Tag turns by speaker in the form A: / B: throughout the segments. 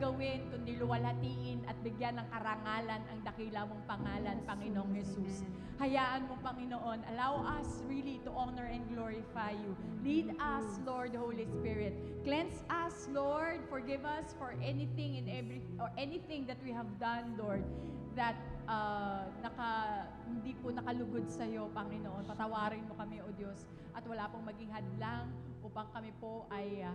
A: gawin kundi luwalhatiin at bigyan ng karangalan ang dakila mong pangalan, Panginoong Jesus. Hayaan mo, Panginoon, allow us really to honor and glorify you. Lead us, Lord, Holy Spirit. Cleanse us, Lord. Forgive us for anything and anything that we have done, Lord, that hindi po nakalugod sa iyo, Panginoon. Patawarin mo kami, O Diyos, at wala pong maging hadlang upang kami po ay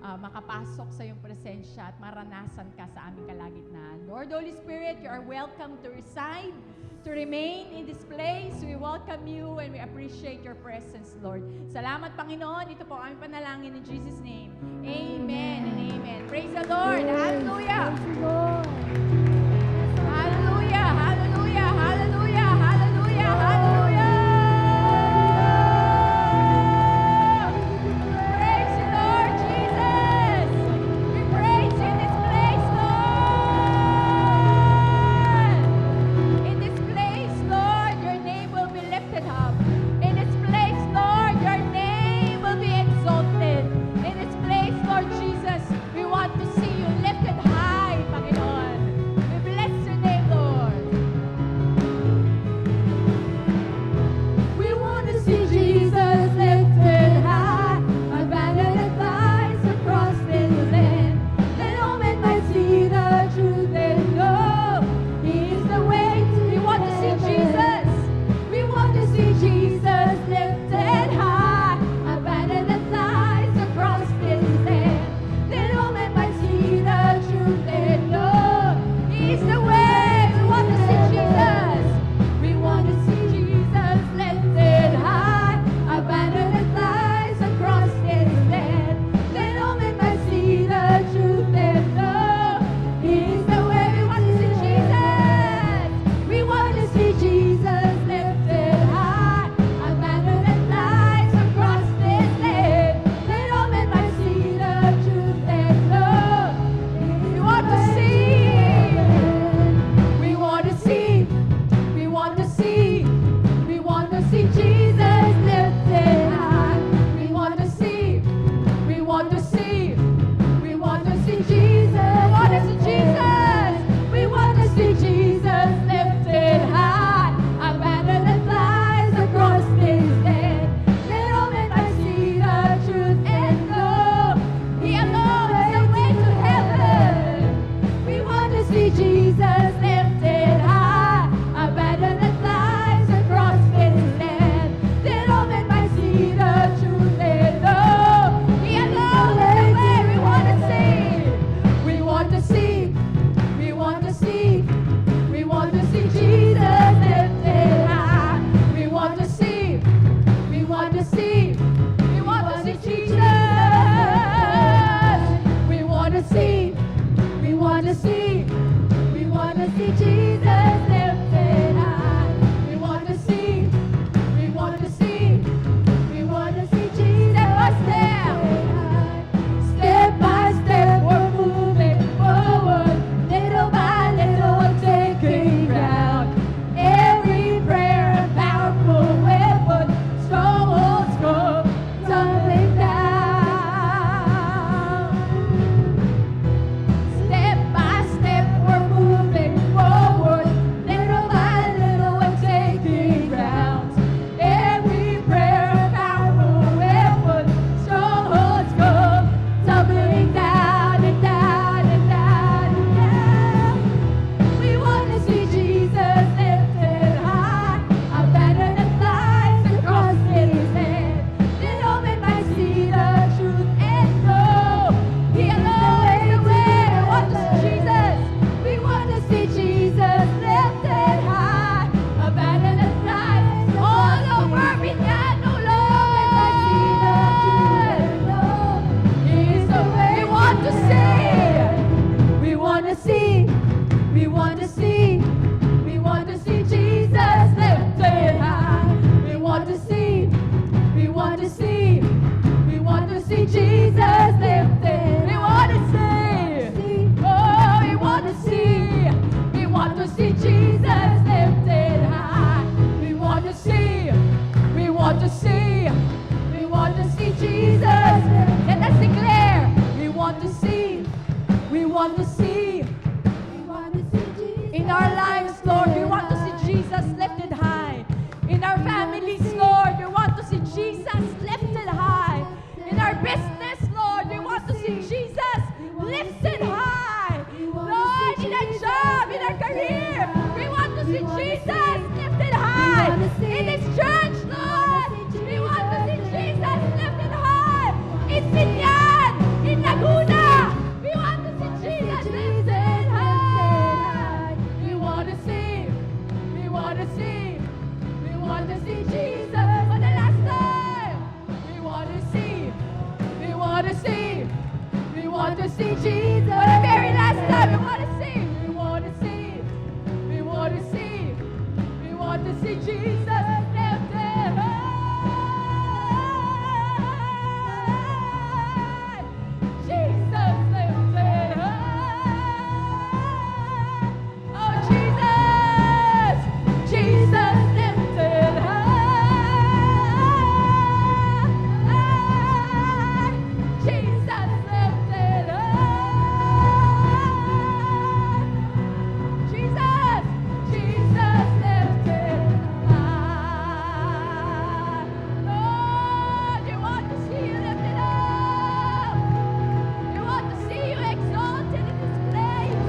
A: makapasok sa iyong presensya at maranasan ka sa aming kalagitnaan. Lord, Holy Spirit, you are welcome to reside, to remain in this place. We welcome you and we appreciate your presence, Lord. Salamat, Panginoon. Ito po aming panalangin in Jesus' name. Amen and amen. Praise the Lord. Hallelujah. Hallelujah. Hallelujah. Hallelujah. Hallelujah. Hallelujah. see. In our lives, Lord, we want to see Jesus lifted high. In our families, Lord, we want to see Jesus lifted high. In our business, Lord, we want to see Jesus lifted high. Lord, in our job, in our career, we want to see Jesus lifted high. In this church, Lord, we want to see Jesus lifted high. In Binyan, in Laguna, we want to see Jesus lifted high. We want to see, we want to see, we want to see Jesus for the last time. We want to see, we want to see, we want to see Jesus for the very last time. We want to see, we want to see, we want to see, we want to see Jesus lifted high. Jesus lifted high. Oh, Jesus, Jesus lifted high. Jesus lifted high. Jesus, Jesus lifted high. Lord, we want to see you lifted up. We want to see you exalted in this place.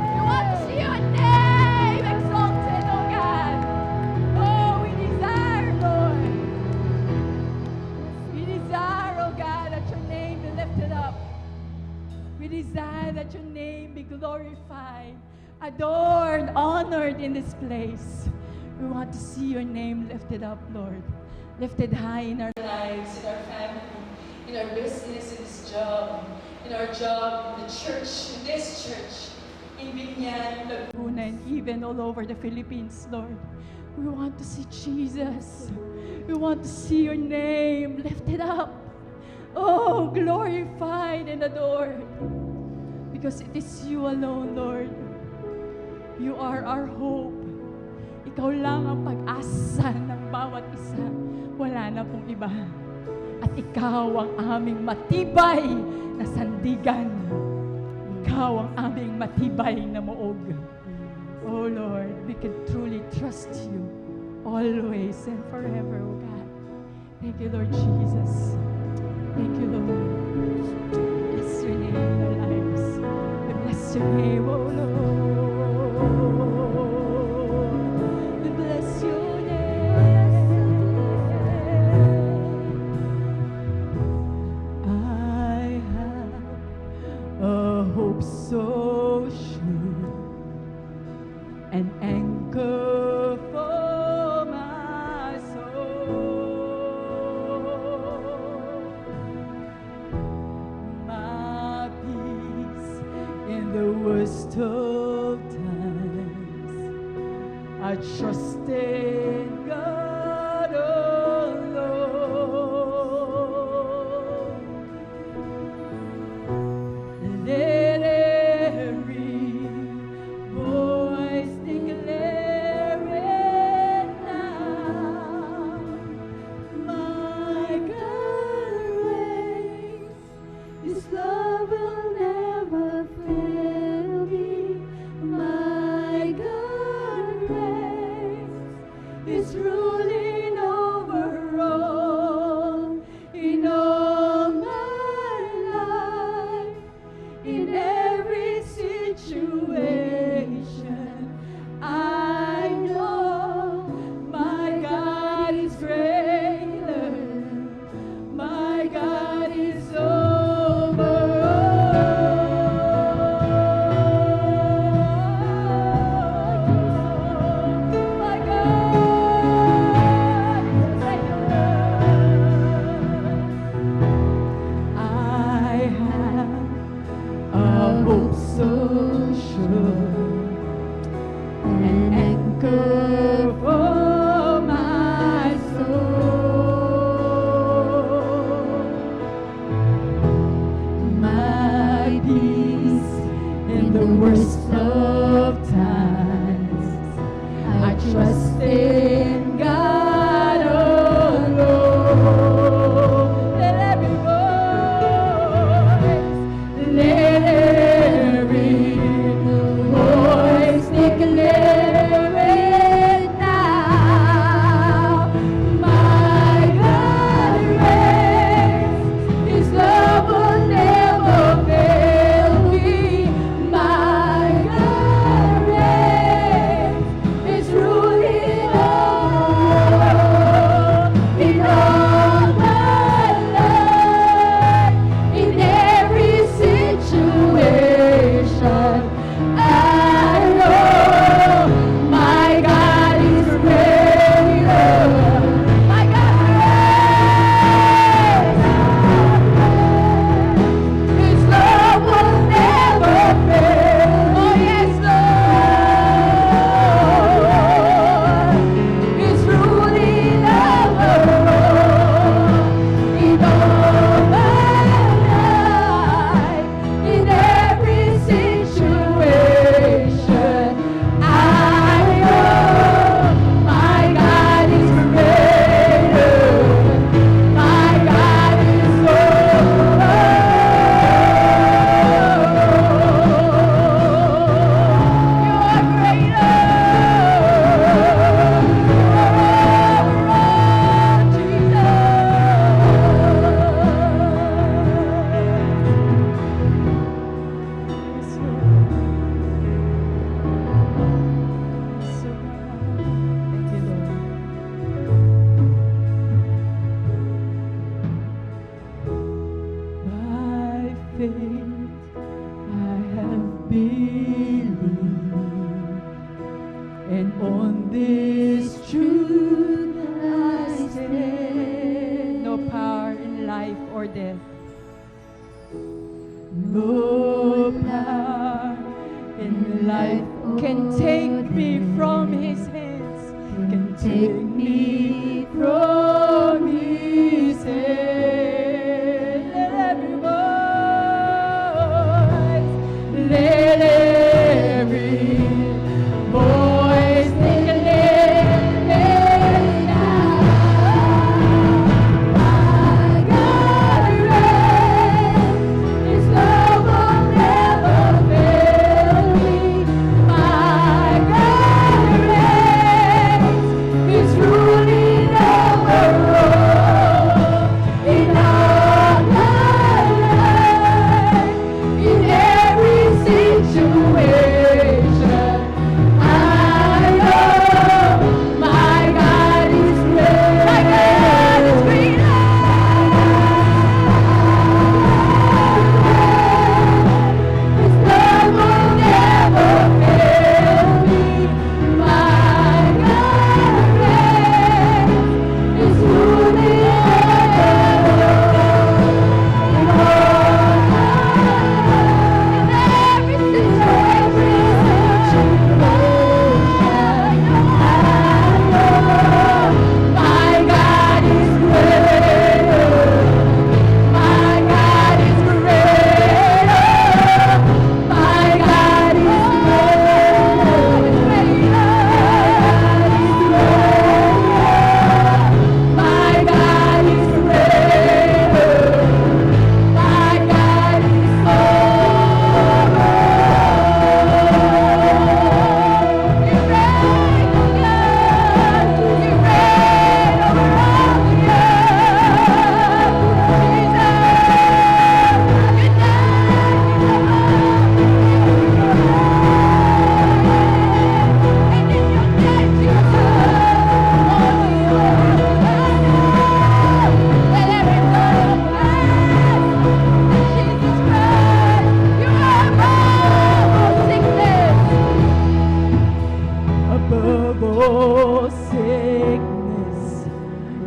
A: We want to see your name exalted, oh God. Oh, we desire, Lord. We desire, oh God, that your name be lifted up. We desire that your name be glorified, adored, honored in this place. We want to see your name lifted up, Lord. Lifted high in our lives, in our family, in our business, in this job, in our job, in the church, in this church, in Binyan, Laguna, and even all over the Philippines, Lord. We want to see Jesus. We want to see your name lifted up. Oh, glorified and adored. Because it is you alone, Lord. You are our hope. Ikaw lang ang pag-asa ng bawat isa. Wala na pong iba. At ikaw ang aming matibay na sandigan. Ikaw ang aming matibay na muog. Oh Lord, we can truly trust you always and forever, oh God. Thank you, Lord Jesus. Thank you, Lord. Bless your name in our lives. We bless your name, oh Lord. We bless your name. I have a hope so sure, an anchor for my soul, my peace in the worst of times. I trust in God alone. Let every voice declare it now. My God reigns, His love will never fail me. My God reigns, He's ruling over all, in all my life, in every situation. I know my God is greater. My God is over all. My God is greater. I have a hope so sure, an anchor for my soul, my peace in the worst of times. I trust in God alone. Let every voice, let every believe, and on this truth I stand. No power in life or death, no power in life can take me from His hands, can take me from His hands. Let every voice, let every voice declare now, my God reigns, His love will never fail me. My God reigns, He's ruling over all, in all my life, in every situation. I know my God is great. My God is greater. His love will never fail me. My God reigns, He's ruling over in all in every situation. My God is greater. My God is greater. My God is greater. My God is greater. My God is You reign, oh God. You reign over all the earth. Above all sickness,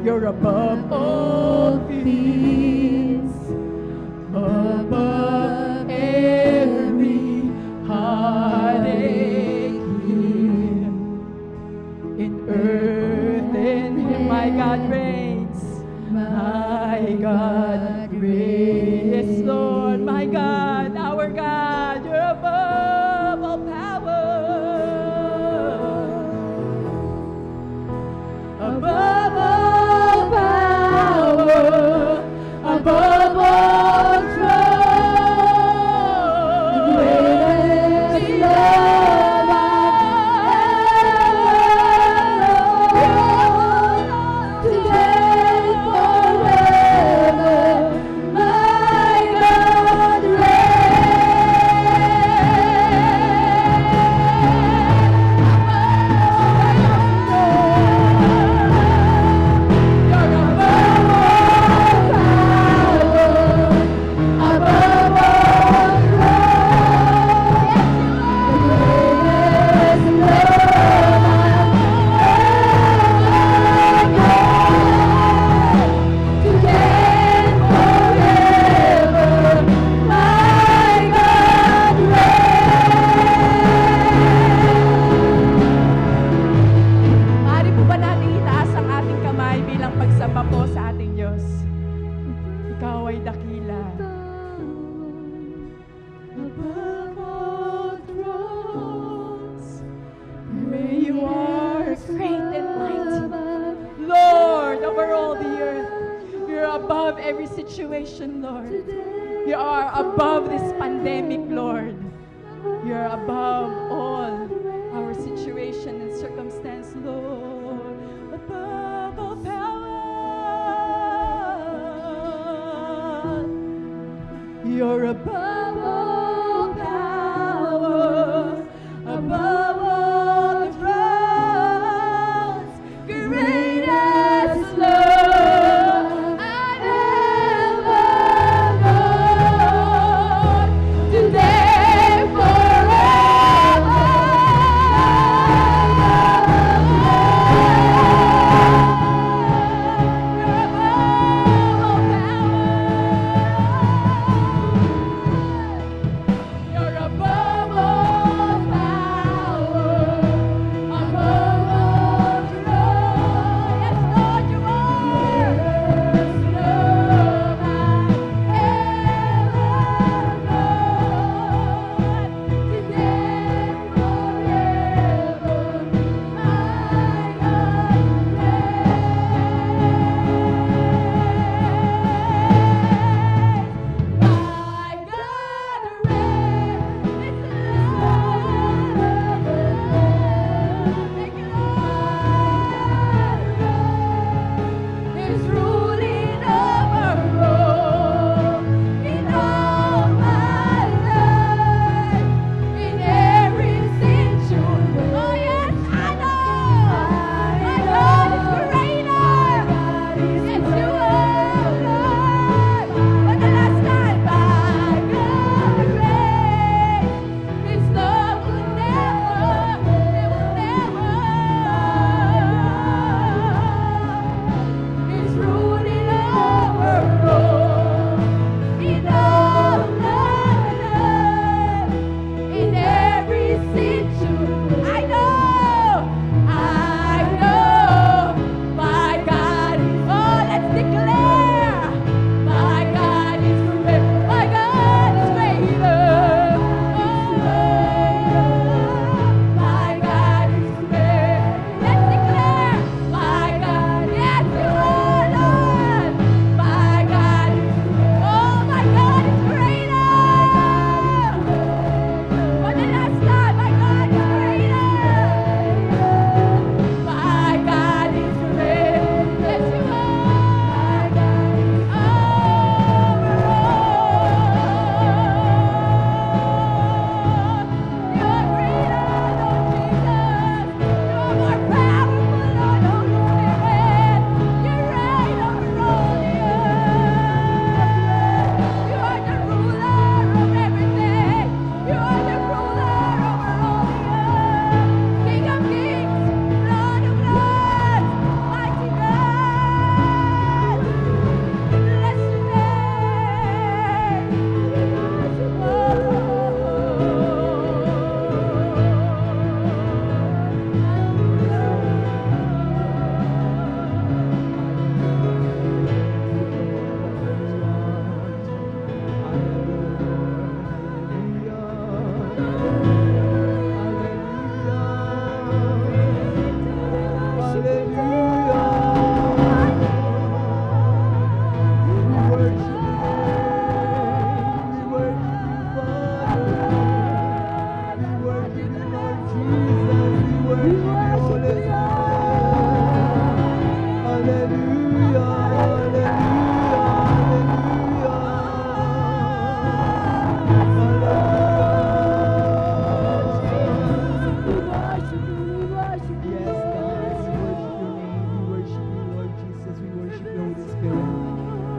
A: you're above all fears, above every heartache here. In earth and heaven, my God reigns. My God reigns. Yes, Lord, my God, our God, you're above all power. Above all power, above all throne, greatest love I've ever known, today forever, my God Maaari po ba natin itaas ang ating kamay bilang pagsamba po sa ating Diyos? Ikaw ay dakila. Above all thrones, where you are great and mighty. Lord, over all the earth, you're above every situation, Lord. You are above this pandemic, Lord. You're above all our situation and circumstance, Lord. Above all power, you're above all power, above all thrones, greatest love I've ever known, today forever.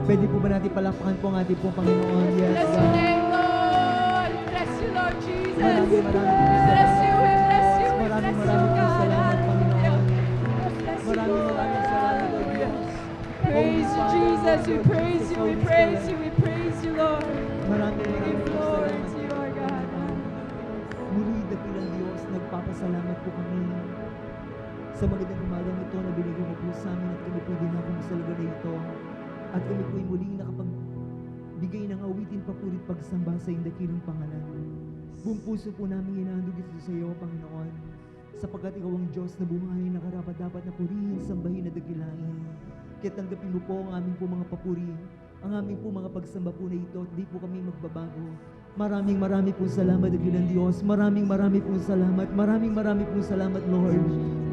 B: Pwede po ba natin palakpakan po ang ating pong Panginoon? Yes,
A: Bless your name, Lord. Bless you, Lord Jesus.
B: Maraming
A: Bless you, we bless you, we
B: Maraming
A: bless you, God.
B: salamat, Panginoon.
A: Bless you,
B: Maraming
A: Lord.
B: salamat, Lord Diyos.
A: Praise you, Jesus. We praise you, we praise you, we praise you, Lord.
B: Maraming
A: We give glory
B: salamat.
A: to you, our God.
B: Muli, dakilang Diyos, nagpapasalamat po kami sa magandang umagang ito na binigay mo po sa amin at kami po din ako sa lugar na ito. At kami po ay muling nakapagbigay ng awitin, papuri, pagsamba sa iyong dakilang pangalan. Buong puso po namin inahandog ito sa iyo, Panginoon, sapagkat ikaw ang Diyos na buhay na karapat-dapat na purihin, sambahin at dakilain. Kaya tanggapin mo po ang aming po mga papuri, ang aming po mga pagsamba po na ito, at di po kami magbabago. Maraming pong salamat, dakilang Diyos. Maraming pong salamat. Maraming pong salamat, Lord,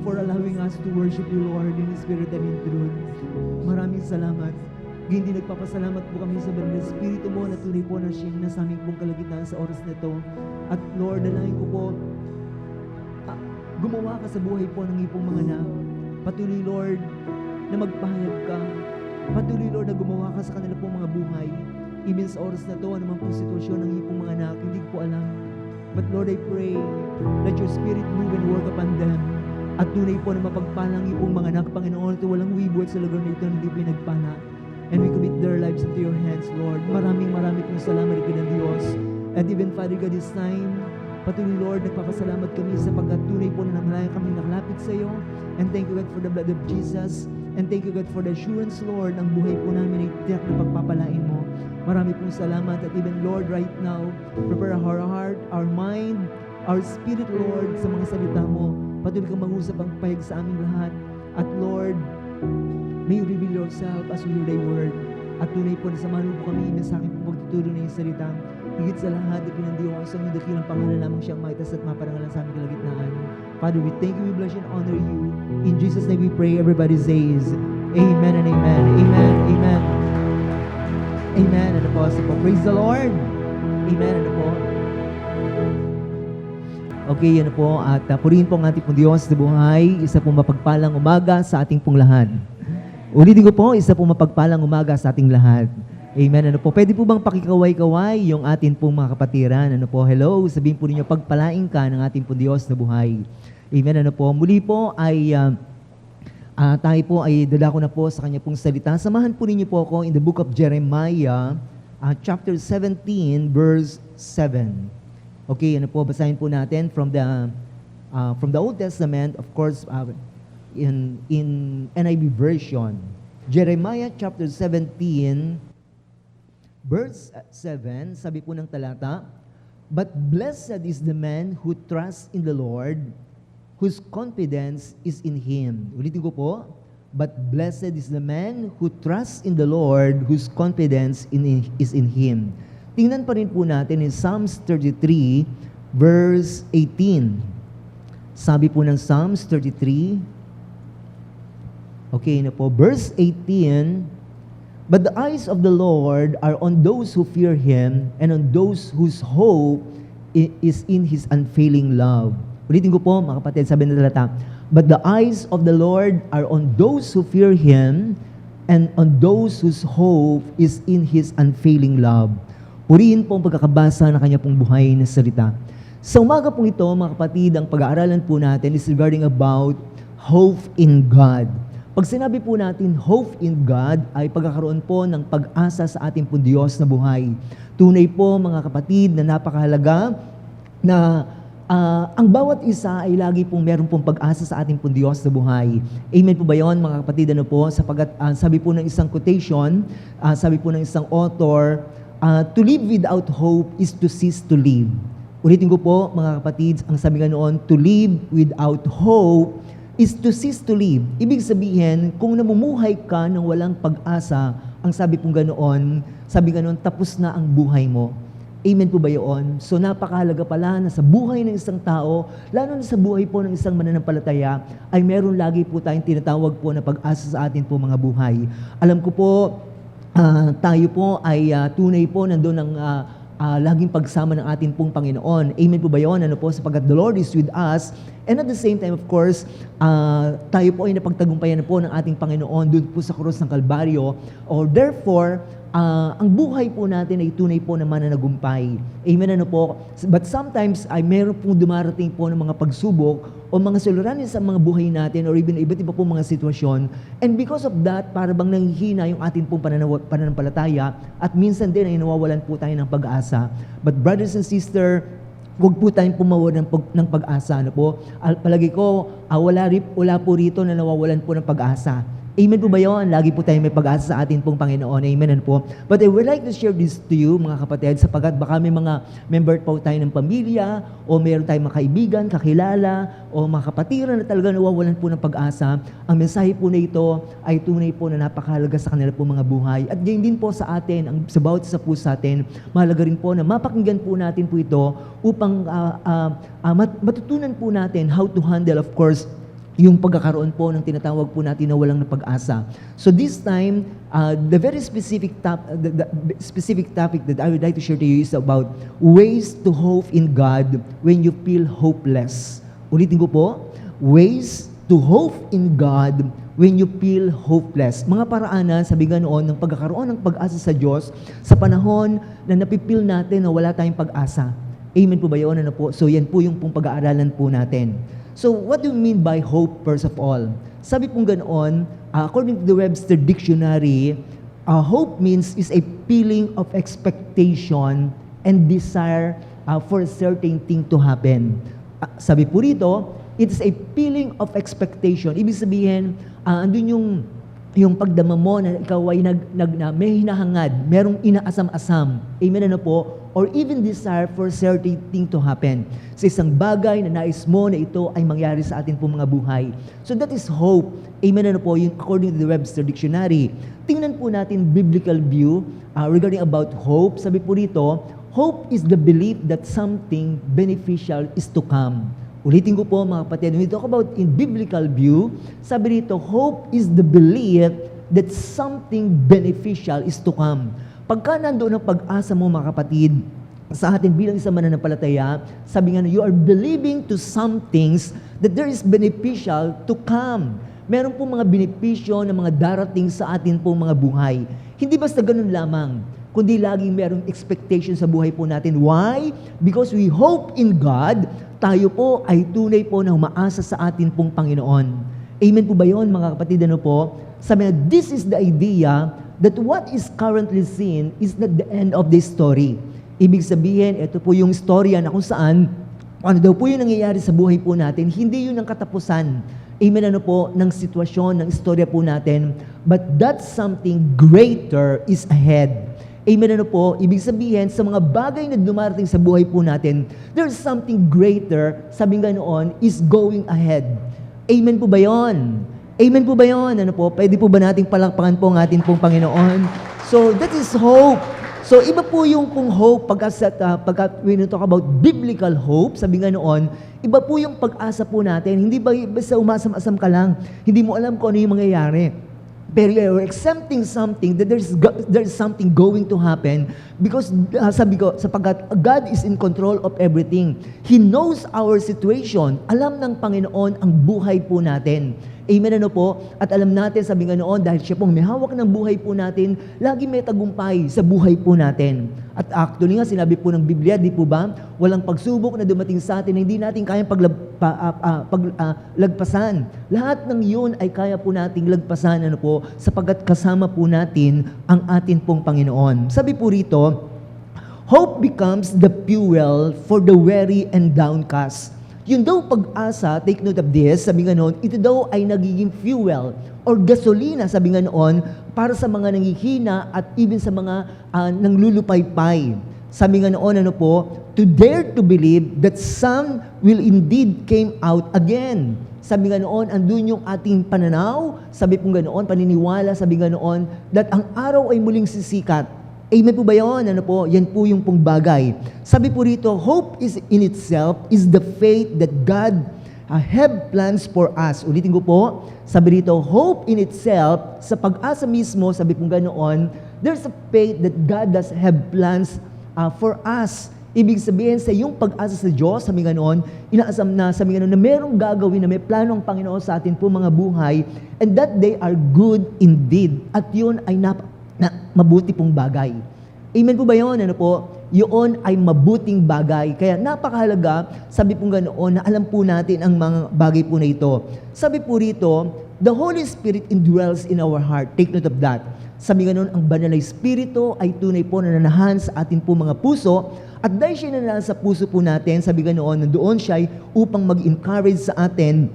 B: for allowing us to worship you, Lord, in spirit and in truth. Maraming salamat. Hindi nagpapasalamat po kami sa banal na Espiritu mo na tunay po na siyang nasa aming pong kalagitnaan sa oras na ito. At Lord, dalangin ko po, gumawa ka sa buhay po ng ipong mga anak. Patuloy, Lord, na magpahayag ka. Patuloy, Lord, na gumawa ka sa kanila pong mga buhay. Even sa oras na ito, anumang pong sitwasyon ng ipong mga anak, hindi ko po alam. But Lord, I pray, let your Spirit move and work upon them. At tunay po na mapagpalang ipong mga anak, Panginoon, ito walang wibo at sa lugar na ito hindi pinagpala. And we commit their lives into your hands, Lord. Maraming pong salamat ng Diyos. And even, Father God, this time, patuloy, Lord, nagpapasalamat kami sapagkat tunay po na nangalayan kami nakalapit sa iyo. And thank you, God, for the blood of Jesus. And thank you, God, for the assurance, Lord, ang buhay po namin ay tiyak na pagpapalain mo. Marami pong salamat. At even, Lord, right now, prepare our heart, our mind, our spirit, Lord, sa mga salita mo. Patuloy kang mag-usap ang pahig sa aming lahat. At Lord, may you reveal yourself as we hear thy word. At tunay po na samahan mo po kami sa aking pagtuturo na yung salita. Higit sa lahat, dakilang Diyos, ang iyong dakilang pangalan lamang siyang maitas at maparangalan sa aming kalagitnaan. Father, we thank you, we bless you, and honor you. In Jesus' name we pray. Everybody says, Amen and Amen. Amen. Amen. Amen. Ano po? So po, praise the Lord. Amen. Ano po? Okay, ano po. At purihin po ang ating pong Diyos na buhay. Isa pong mapagpalang umaga sa ating pong lahat. Ulitin ko po, isa pong mapagpalang umaga sa ating lahat. Amen. Ano po? Pwede po bang pakikaway-kaway yung atin pong mga kapatiran? Ano po? Hello. Sabihin po ninyo, pagpalain ka ng ating pong Diyos na buhay. Amen. Ano po? Muli po ay tayo po ay dadako na po sa kanya pong salita. Samahan po ninyo po ako in the book of Jeremiah, chapter 17, verse 7. Okay, ano po, basahin po natin from the Old Testament, of course, in NIV version. Jeremiah chapter 17, verse 7, sabi po ng talata, "But blessed is the man who trusts in the Lord, whose confidence is in Him." Ulitin ko po, "But blessed is the man who trusts in the Lord, whose confidence is in Him." Tingnan pa rin po natin in Psalms 33, verse 18. Sabi po ng Psalms 33, okay na po, verse 18, "But the eyes of the Lord are on those who fear Him, and on those whose hope is in His unfailing love." Ulitin ko po, mga kapatid, sabi na talata, "But the eyes of the Lord are on those who fear Him, and on those whose hope is in His unfailing love." Purihin po ang pagkakabasa ng kanya pong buhay na salita. Sa umaga pong ito, mga kapatid, ang pag-aaralan po natin is regarding about hope in God. Pag sinabi po natin hope in God, ay pagkakaroon po ng pag-asa sa ating pong Diyos na buhay. Tunay po, mga kapatid, na napakahalaga na ang bawat isa ay lagi pong meron pong pag-asa sa ating pong Diyos na buhay. Amen po ba yun, mga kapatid? Ano po? Sapagat sabi po ng isang quotation, sabi po ng isang author, to live without hope is to cease to live. Ulitin ko po, mga kapatid, ang sabi nga noon, to live without hope is to cease to live. Ibig sabihin, kung namumuhay ka ng walang pag-asa, ang sabi pong ganoon, tapos na ang buhay mo. Amen po ba yun? So napakahalaga pala na sa buhay ng isang tao, lalo na sa buhay po ng isang mananampalataya, ay meron lagi po tayong tinatawag po na pag-asa sa atin po mga buhay. Alam ko po, tayo po ay tunay po nandun ang laging pagsama ng ating pong Panginoon. Amen po ba yun? Ano po? Sapagkat the Lord is with us. And at the same time, of course, tayo po ay napagtagumpayan na po ng ating Panginoon doon po sa krus ng Kalbaryo. Or therefore, ang buhay po natin ay tunay po naman na nagumpay. Amen, ano po? But sometimes, ay meron pong dumarating po ng mga pagsubok o mga suliranin sa mga buhay natin or even iba't iba po mga sitwasyon. And because of that, para bang nanghihina yung ating pong pananampalataya at minsan din ay nawawalan po tayo ng pag-asa. But brothers and sisters, huwag po tayong pumawa ng pag-asa. Ano po? Palagi ko, wala po rito na nawawalan po ng pag-asa. Amen po ba yun? Lagi po tayong may pag-asa sa atin pong Panginoon. Amen po. But I would like to share this to you, mga kapatid, sapagkat baka may mga member po tayo ng pamilya, o meron tayong mga kaibigan, kakilala, o mga kapatiran na talaga nawawalan po ng pag-asa. Ang mensahe po na ito ay tunay po na napakahalaga sa kanila po mga buhay. At gayon din po sa atin, sa bawat isa po sa atin, mahalaga rin po na mapakinggan po natin po ito upang matutunan po natin how to handle, of course, yung pagkakaroon po ng tinatawag po natin na walang pag-asa. So this time, the very specific topic that I would like to share to you is about ways to hope in God when you feel hopeless. Ulitin ko po, ways to hope in God when you feel hopeless. Mga paraanan, sabi nga noon, ng pagkakaroon ng pag-asa sa Diyos sa panahon na napipil natin na wala tayong pag-asa. Amen po ba yun? Ano po? So yan po yung pag-aaralan po natin. So, what do you mean by hope, first of all? Sabi pong ganoon, according to the Webster Dictionary, hope means is a feeling of expectation and desire for a certain thing to happen. Sabi po rito, it is a feeling of expectation. Ibig sabihin, andun yung pagdama mo na ikaw ay may hinahangad, merong inaasam-asam. Amen, ano po? Or even desire for certain thing to happen. Sa isang bagay na nais mo na ito ay mangyari sa atin po mga buhay. So that is hope. Amen, ano po? Yung according to the Webster Dictionary. Tingnan po natin biblical view regarding about hope. Sabi po rito, hope is the belief that something beneficial is to come. Ulitin ko po mga kapatid, when we talk about in biblical view, sabi rito, hope is the belief that something beneficial is to come. Pagka nandoon ang pag-asa mo mga kapatid, sa atin bilang isang mananampalataya, sabi nga na you are believing to some things that there is beneficial to come. Meron po mga benepisyo na mga darating sa atin po mga buhay. Hindi basta ganun lamang, kundi laging merong expectation sa buhay po natin. Why? Because we hope in God, tayo po ay tunay po na umaasa sa atin pong Panginoon. Amen po ba yun mga kapatid? Ano po? Sabi nga, this is the idea that what is currently seen is not the end of the story. Ibig sabihin, ito po yung storya na kung saan, ano daw po yung nangyayari sa buhay po natin, hindi yun ang katapusan. Amen, ano po, ng sitwasyon, ng istorya po natin, but that something greater is ahead. Amen, ano po, ibig sabihin, sa mga bagay na dumarating sa buhay po natin, there's something greater, sabi nga noon, is going ahead. Amen po ba yun? Amen po ba yun? Ano po? Pwede po ba nating palakpakan po ang ating pong Panginoon? So, that is hope. So, iba po yung pong hope pagka when you talk about biblical hope, sabi nga noon, iba po yung pag-asa po natin. Hindi ba basta umasam-asam ka lang, hindi mo alam kung ano yung mangyayari. Pero you're accepting something that there's something going to happen because sabi ko, sapagkat God is in control of everything. He knows our situation. Alam ng Panginoon ang buhay po natin. Amen, ano po? At alam natin, sabi nga noon, dahil siya pong may hawak ng buhay po natin, lagi may tagumpay sa buhay po natin. At actually nga, sinabi po ng Biblia, di po ba? Walang pagsubok na dumating sa atin na hindi natin kayang lagpasan. Lahat ng yun ay kaya po nating lagpasan, ano po, sapagkat kasama po natin ang atin pong Panginoon. Sabi po rito, hope becomes the fuel for the weary and downcast. Yung daw pag-asa, take note of this, sabi nga noon, ito daw ay nagiging fuel or gasolina, sabi nga noon, para sa mga nangihina at even sa mga nanglulupaypay. Sabi nga noon, ano po, to dare to believe that some will indeed came out again. Sabi nga noon, andun yung ating pananaw, sabi po nga noon, paniniwala, sabi nga noon, that ang araw ay muling sisikat. Amen po ba yun? Ano po? Yan po yung pong bagay. Sabi po rito, hope is in itself is the faith that God have plans for us. Ulitin ko po, sabi rito, hope in itself, sa pag-asa mismo, sabi po ganoon, there's a faith that God does have plans for us. Ibig sabihin sa iyong pag-asa sa Diyos, sabi nga noon, inaasam na, sabi nga noon, na merong gagawin, na may plano ang Panginoon sa atin po mga buhay, and that they are good indeed. At yun ay mabuti pong bagay. Amen po ba yun? Ano po? Yun ay mabuting bagay. Kaya napakahalaga, sabi po ganoon, na alam po natin ang mga bagay po na ito. Sabi po rito, the Holy Spirit indwells in our heart. Take note of that. Sabi ganoon, ang banal na Espiritu ay tunay po na nananahan sa atin po mga puso. At dahil siya nananahan sa puso po natin, sabi ganoon, nandoon siya upang mag-encourage sa atin.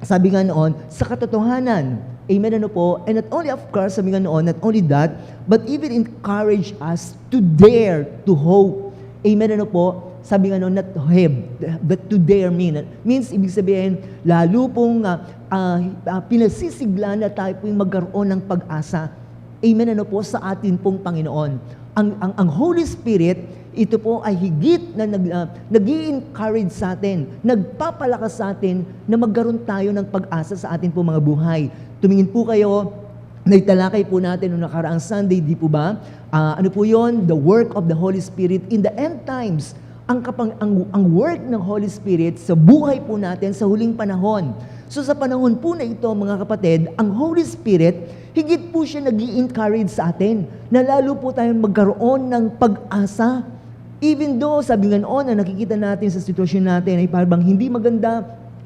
B: Sabi ganoon, sa katotohanan. Amen, ano po? And not only, of course, sabi nga noon, not only that, but even encourage us to dare to hope. Amen, ano po? Sabi nga noon, not to have, but to dare means, ibig sabihin, lalo pong pinasisigla na tayo po yung magkaroon ng pag-asa. Amen, ano po? Sa atin pong Panginoon. Ang Holy Spirit, ito po ay higit na nag-i-encourage sa atin, nagpapalakas sa atin na magkaroon tayo ng pag-asa sa atin po mga buhay. Tumingin po kayo, naitalakay po natin noong nakaraang Sunday, di po ba? Ano po yon? The work of the Holy Spirit in the end times. Ang work ng Holy Spirit sa buhay po natin sa huling panahon. So sa panahon po na ito, mga kapatid, ang Holy Spirit, higit po siya nag-i-encourage sa atin na lalo po tayong magkaroon ng pag-asa. Even though, sabi nga noon, na nakikita natin sa sitwasyon natin ay parang hindi maganda,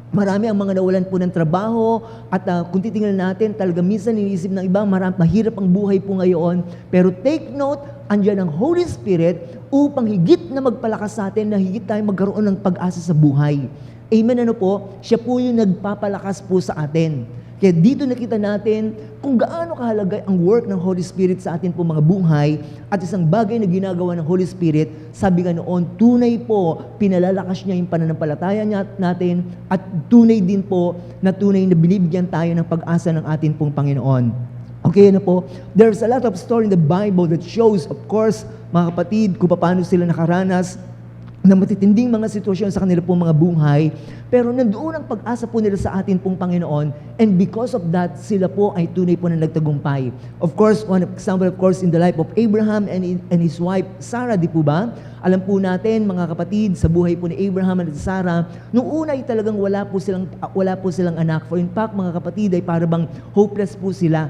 B: marami ang mga nawalan po ng trabaho at kung titingnan natin, talaga minsan iniisip ng iba, mahirap ang buhay po ngayon. Pero take note, andyan ang Holy Spirit upang higit na magpalakas sa atin na higit tayong magkaroon ng pag-asa sa buhay. Amen, ano po? Siya po yung nagpapalakas po sa atin. Kaya dito nakita natin kung gaano kahalaga ang work ng Holy Spirit sa atin po mga buhay at isang bagay na ginagawa ng Holy Spirit, sabi nga noon, tunay po, pinalalakas niya yung pananampalataya natin at tunay din po na tunay na binibigyan tayo ng pag-asa ng atin pong Panginoon. Okay, ano po? There's a lot of story in the Bible that shows, of course, mga kapatid, kung paano sila nakaranas na matitinding mga sitwasyon sa kanila pong mga buhay, pero nandoon ang pag-asa po nila sa atin pong Panginoon, and because of that, sila po ay tunay po na nagtagumpay. Of course, one example, of course, in the life of Abraham and his wife, Sarah, di po ba? Alam po natin, mga kapatid, sa buhay po ni Abraham at Sarah, nung una ay talagang wala po silang anak. For in fact, mga kapatid, ay parang hopeless po sila.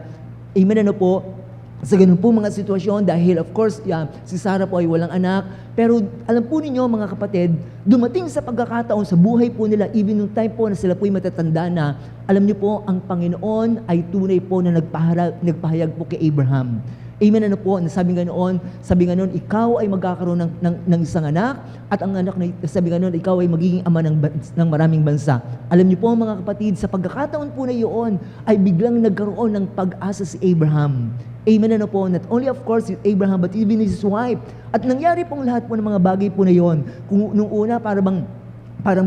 B: Amen, ano po? Sa ganun po mga sitwasyon, dahil of course, si Sarah po ay walang anak, pero alam po ninyo mga kapatid, dumating sa pagkakataon sa buhay po nila, even nung time po na sila po ay matatanda na, alam niyo po, ang Panginoon ay tunay po na nagpahayag po kay Abraham. Amen, ano po, sabi nga noon, ikaw ay magkakaroon ng isang anak, at ang anak na, sabi nga noon, ikaw ay magiging ama ng maraming bansa. Alam niyo po mga kapatid, sa pagkakataon po na iyon, ay biglang nagkaroon ng pag-asa si Abraham. Amen, ano po, not only of course with Abraham, but even his wife. At nangyari pong lahat po ng mga bagay po na yon. Kung nung una, parang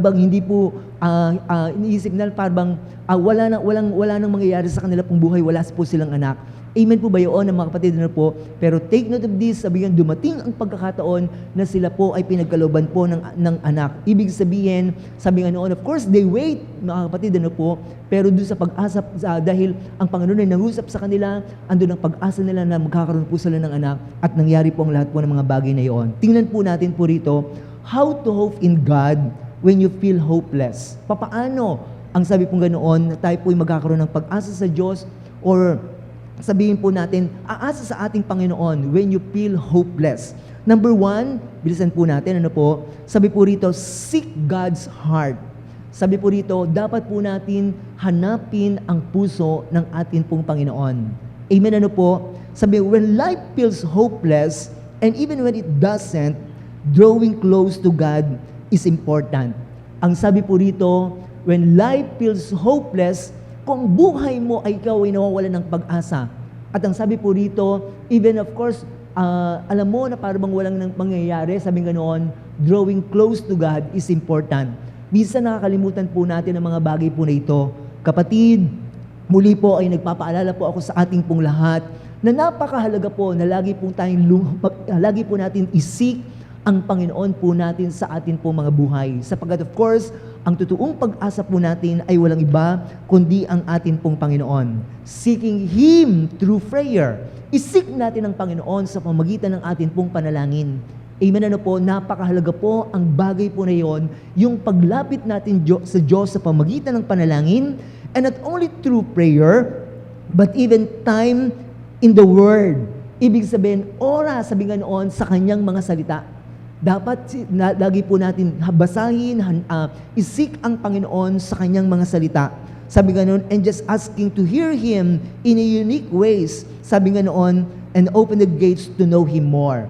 B: bang hindi po iniisip nila, parang wala nang mangyayari sa kanila pong buhay, wala po silang anak. Amen po ba yun, mga kapatid na po? Pero take note of this, sabihin, dumating ang pagkakataon na sila po ay pinagkalooban po ng anak. Ibig sabihin, sabi nga noon, of course, they wait, mga kapatid na po, pero doon sa pag-asa, dahil ang Panginoon ay nangusap sa kanila, andun ang pag-asa nila na magkakaroon po sila ng anak, at nangyari po ang lahat po ng mga bagay na iyon. Tingnan po natin po rito, how to hope in God when you feel hopeless. Papaano ang sabi pong ganoon na tayo po ay magkakaroon ng pag-asa sa Diyos, or sabihin po natin, aasa sa ating Panginoon when you feel hopeless. Number 1, bilisan po natin, ano po? Sabi po rito, seek God's heart. Sabi po rito, dapat po natin hanapin ang puso ng ating pong Panginoon. Amen, ano po? Sabi, when life feels hopeless, and even when it doesn't, drawing close to God is important. Ang sabi po rito, when life feels hopeless, kung buhay mo ay ikaw ay nawawalan ng pag-asa. At ang sabi po rito, even of course, alam mo na parang walang mangyayari, sabi nga noon, drawing close to God is important. Minsan nakakalimutan po natin ang mga bagay po na ito. Kapatid, muli po ay nagpapaalala po ako sa ating pong lahat na napakahalaga po na lagi po natin isik ang Panginoon po natin sa atin po mga buhay. Sapagkat of course, ang totoong pag-asa po natin ay walang iba kundi ang atin pong Panginoon. Seeking Him through prayer. Isik natin ang Panginoon sa pamagitan ng atin pong panalangin. Amen, ano po, napakahalaga po ang bagay po na yon, yung paglapit natin sa Diyos sa pamagitan ng panalangin, and not only through prayer, but even time in the Word. Ibig sabihin, oras, sabi nga noon, sa kanyang mga salita. Dapat lagi po natin basahin, isik ang Panginoon sa kanyang mga salita. Sabi nga noon, and just asking to hear Him in a unique ways. Sabi nga noon, and open the gates to know Him more.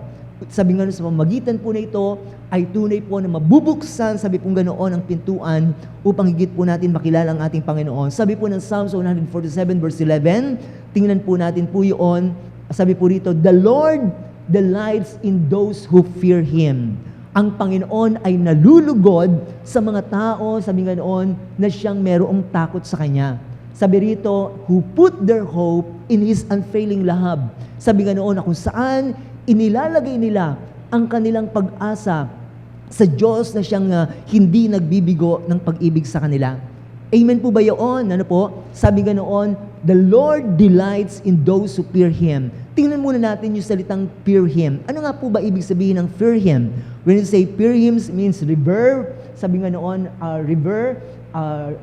B: Sabi nga sa pamagitan po na ito, ay tunay po na mabubuksan, sabi po ganoon, ang pintuan upang higit po natin makilala ang ating Panginoon. Sabi po ng Psalms 147 verse 11, tingnan po natin po yun, sabi po rito, the Lord delights in those who fear Him. Ang Panginoon ay nalulugod sa mga tao, sabi nga noon, na siyang merong takot sa Kanya. Sabi rito, who put their hope in His unfailing love. Sabi nga noon na kung saan inilalagay nila ang kanilang pag-asa sa Diyos na siyang hindi nagbibigo ng pag-ibig sa kanila. Amen po ba yun? Ano po? Sabi nga noon, the Lord delights in those who fear Him. Tingnan muna natin yung salitang fear Him. Ano nga po ba ibig sabihin ng fear Him? When you say fear Him, means revere. Sabi nga noon, revere.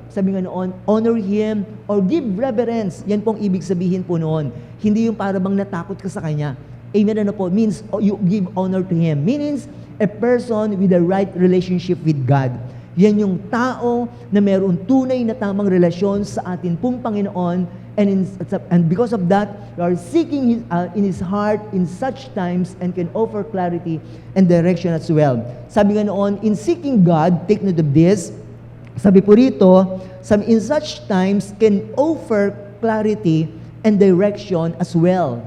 B: Sabi nga noon, honor Him or give reverence. Yan pong ibig sabihin po noon. Hindi yung para bang natakot ka sa Kanya. Amen, ano po? Means you give honor to Him. Means a person with a right relationship with God. Yan yung tao na mayroon tunay na tamang relasyon sa atin pong Panginoon, and because of that, you are seeking in His heart in such times and can offer clarity and direction as well. Sabi nga noon, in seeking God, take note of this, sabi po rito, in such times can offer clarity and direction as well.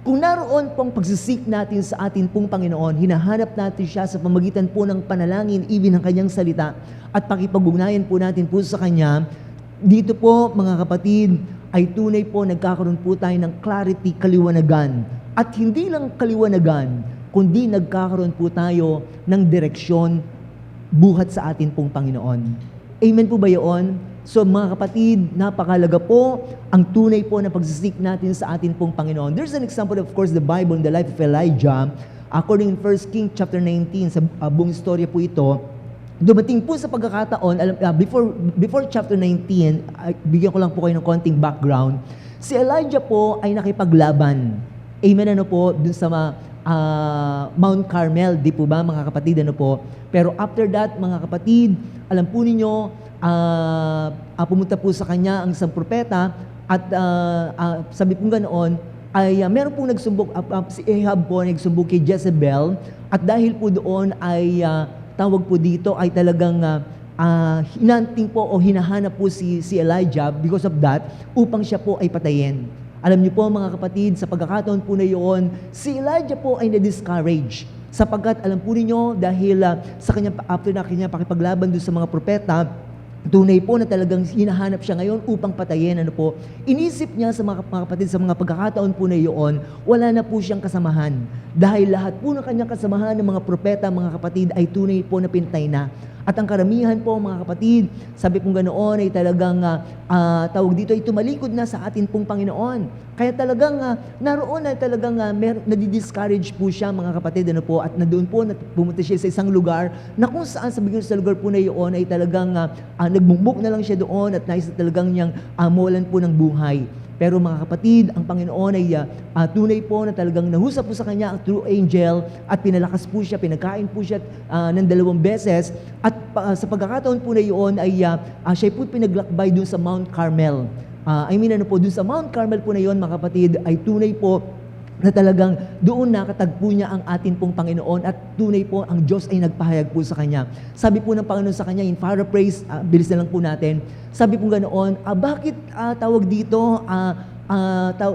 B: Kung naroon pong pagsisik natin sa atin pong Panginoon, hinahanap natin siya sa pamagitan po ng panalangin, even ng kanyang salita, at pakipag-ugnayan po natin po sa kanya, dito po mga kapatid, ay tunay po nagkakaroon po tayo ng clarity, kaliwanagan. At hindi lang kaliwanagan, kundi nagkakaroon po tayo ng direksyon buhat sa atin pong Panginoon. Amen po ba yun? So mga kapatid, napakalaga po ang tunay po na pagsisik natin sa atin pong Panginoon. There's an example, of course, the Bible in the life of Elijah. According in 1 Kings chapter 19, sa buong istorya po ito, dumating po sa pagkakataon, before chapter 19, bigyan ko lang po kayo ng konting background. Si Elijah po ay nakipaglaban. Amen, ano po, dun sa Mount Carmel, di po ba mga kapatid, ano po? Pero after that, mga kapatid, alam po ninyo, pumunta po sa kanya ang isang propeta at sabi po ganoon ay meron pong nagsumbong, si Ahab po nagsumbong kay Jezebel, at dahil po doon ay tawag po dito ay talagang hinanting po o hinahanap po si Elijah because of that upang siya po ay patayin. Alam niyo po mga kapatid, sa pagkakataon po na iyon, si Elijah po ay na-discourage sapagkat alam po ninyo dahil sa kanya, after na kanya pakipaglaban doon sa mga propeta, tunay po na talagang hinahanap siya ngayon upang patayin. Ano po? Inisip niya sa mga kapatid, sa mga pagkakataon po na iyon, wala na po siyang kasamahan. Dahil lahat po ng kanyang kasamahan ng mga propeta, mga kapatid, ay tunay po na pinatay na. At ang karamihan po, mga kapatid, sabi pong ganoon ay talagang, tawag dito, ay tumalikod na sa atin pong Panginoon. Kaya talagang, naroon ay talagang nadi-discourage po siya, mga kapatid, ano po, at na doon po, pumunta siya sa isang lugar, na kung saan sabi sa lugar po na iyon, ay talagang nagmumuk na lang siya doon, at nais na talagang niyang mawalan po ng buhay. Pero mga kapatid, ang Panginoon ay tunay po na talagang nahusap po sa kanya ang true angel at pinalakas po siya, pinagkain po siya ng 2 beses. At sa pagkakataon po na iyon ay siya po pinaglakbay dun sa Mount Carmel. Dun sa Mount Carmel po na iyon, mga kapatid, ay tunay po na talagang doon nakatagpo niya ang atin pong Panginoon at tunay po ang Diyos ay nagpahayag po sa kanya. Sabi po ng Panginoon sa kanya, in paraphrase, bilis na lang po natin, sabi po ganoon, bakit tawag dito,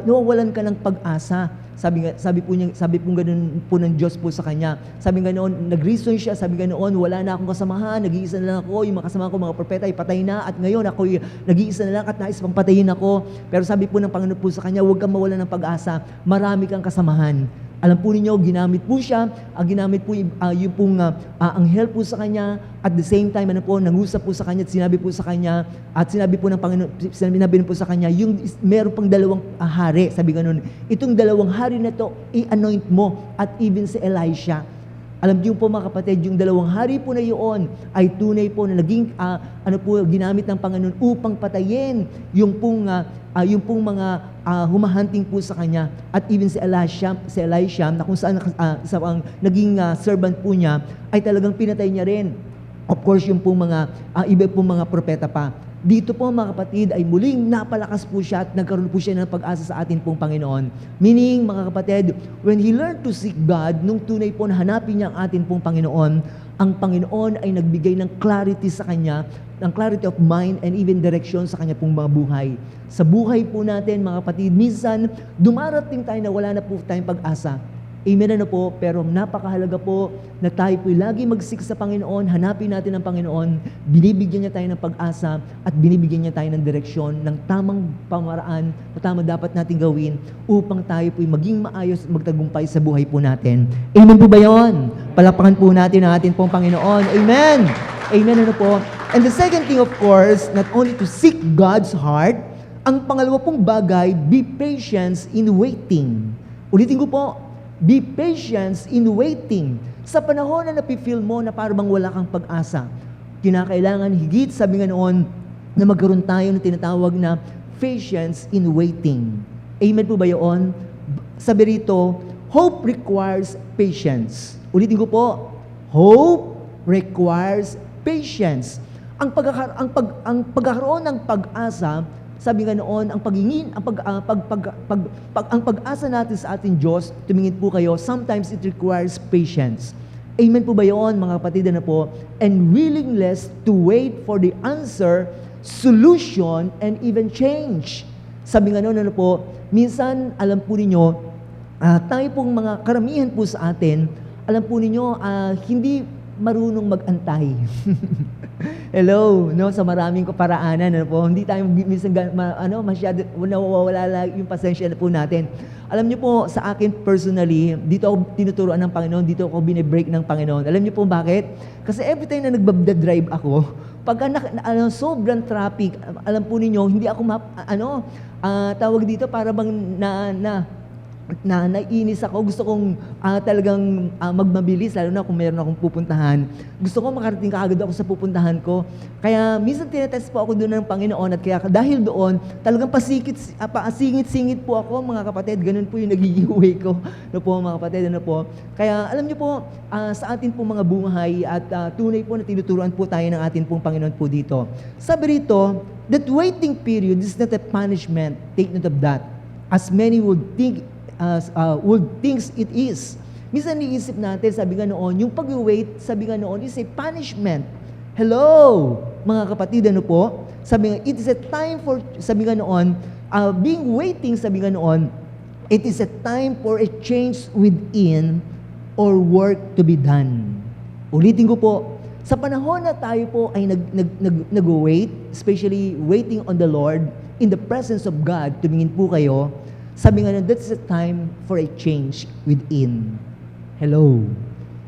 B: nawawalan ka ng pag-asa? Sabi po ganoon po ng Diyos po sa kanya. Sabi ganoon, nag-reason siya, sabi ganoon, wala na akong kasamahan, nag-iisa na lang ako, yung mga kasama ko, mga propeta ay patay na, at ngayon ako nag-iisa na lang at nais pang patayin ako. Pero sabi po ng Panginoon po sa kanya, huwag kang mawalan ng pag-asa, marami kang kasamahan. Alam po ninyo, ginamit po siya, ginamit po yung pong anghel po sa kanya, at the same time, nangusap po sa kanya at sinabi po sa kanya, at sinabi po ng Panginoon, sinabi po sa kanya, yung meron pang 2 hari, sabi ganun, itong 2 hari na to, i-anoint mo, at even si Elisha. Alam niyo po mga kapatid, yung 2 hari po na yun ay tunay po na naging ginamit ng Panginoon upang patayin yung pong mga humahunting po sa kanya. At even si Elisha na kung saan isa ang naging servant po niya, ay talagang pinatay niya rin. Of course, yung pong mga iba pong mga propeta pa. Dito po mga kapatid ay muling napalakas po siya at nagkaroon po siya ng pag-asa sa atin pong Panginoon. Meaning mga kapatid, when he learned to seek God, nung tunay po na hanapin niya ang atin pong Panginoon, ang Panginoon ay nagbigay ng clarity sa kanya, ng clarity of mind and even direction sa kanya pong mga buhay. Sa buhay po natin mga kapatid, minsan dumarating tayo na wala na po tayong pag-asa. Amen na po, pero napakahalaga po na tayo po lagi magsik sa Panginoon, hanapin natin ang Panginoon, binibigyan niya tayo ng pag-asa at binibigyan niya tayo ng direksyon, ng tamang pamaraan na tama dapat natin gawin upang tayo po maging maayos at magtagumpay sa buhay po natin. Amen po ba yun? Palakpakan po natin ang atin pong Panginoon. Amen! Amen na po. And the second thing of course, not only to seek God's heart, ang pangalawa pong bagay, be patient in waiting. Ulitin ko po, be patient in waiting. Sa panahon na napifeel mo na parang wala kang pag-asa, kinakailangan higit, sabi nga noon, na magkaroon tayo ng tinatawag na patience in waiting. Amen po ba yun? Sabi rito, hope requires patience. Ulitin ko po, hope requires patience. Ang pagkakaroon ng pag-asa, sabi nga noon, ang pag-asa natin sa ating Diyos, tumingin po kayo, sometimes it requires patience. Amen po ba yun, mga kapatid na po? And willingness to wait for the answer, solution, and even change. Sabi nga noon, po, minsan, alam po ninyo, tayo pong mga karamihan po sa atin, alam po ninyo, hindi marunong mag-antay. Hello, no, sa maraming paraanan, ano po, hindi tayo minsan masyado nawawala yung pasensya na po natin. Alam niyo po, sa akin personally, dito ako tinuturuan ng Panginoon, dito ako binibreak ng Panginoon. Alam niyo po bakit? Kasi every time na nagbabda-drive ako, pagka sobrang traffic, alam po ninyo, hindi ako tawag dito para bang nainis ako. Gusto kong talagang magmabilis, lalo na kung meron akong pupuntahan. Gusto ko makarating kaagad ako sa pupuntahan ko. Kaya minsan tinetest po ako doon ng Panginoon at kaya dahil doon, talagang pasingit-singit po ako mga kapatid. Ganun po yung nagiging way ko. Ano po mga kapatid, ano po. Kaya alam niyo po, sa atin po mga buhay at tunay po na tinuturuan po tayo ng atin pong Panginoon po dito. Sabi rito, that waiting period is not a punishment. Take note of that. As many would think it is. Minsan niisip natin, sabi nga noon, yung pag-wait, sabi nga noon, is a punishment. Hello, mga kapatid, ano po? Sabi nga, it is a time for, sabi nga noon, being waiting, sabi nga noon, it is a time for a change within or work to be done. Ulitin ko po, sa panahon na tayo po ay nag-wait, especially waiting on the Lord, in the presence of God, tumingin po kayo, sabi nga, that's a time for a change within. Hello.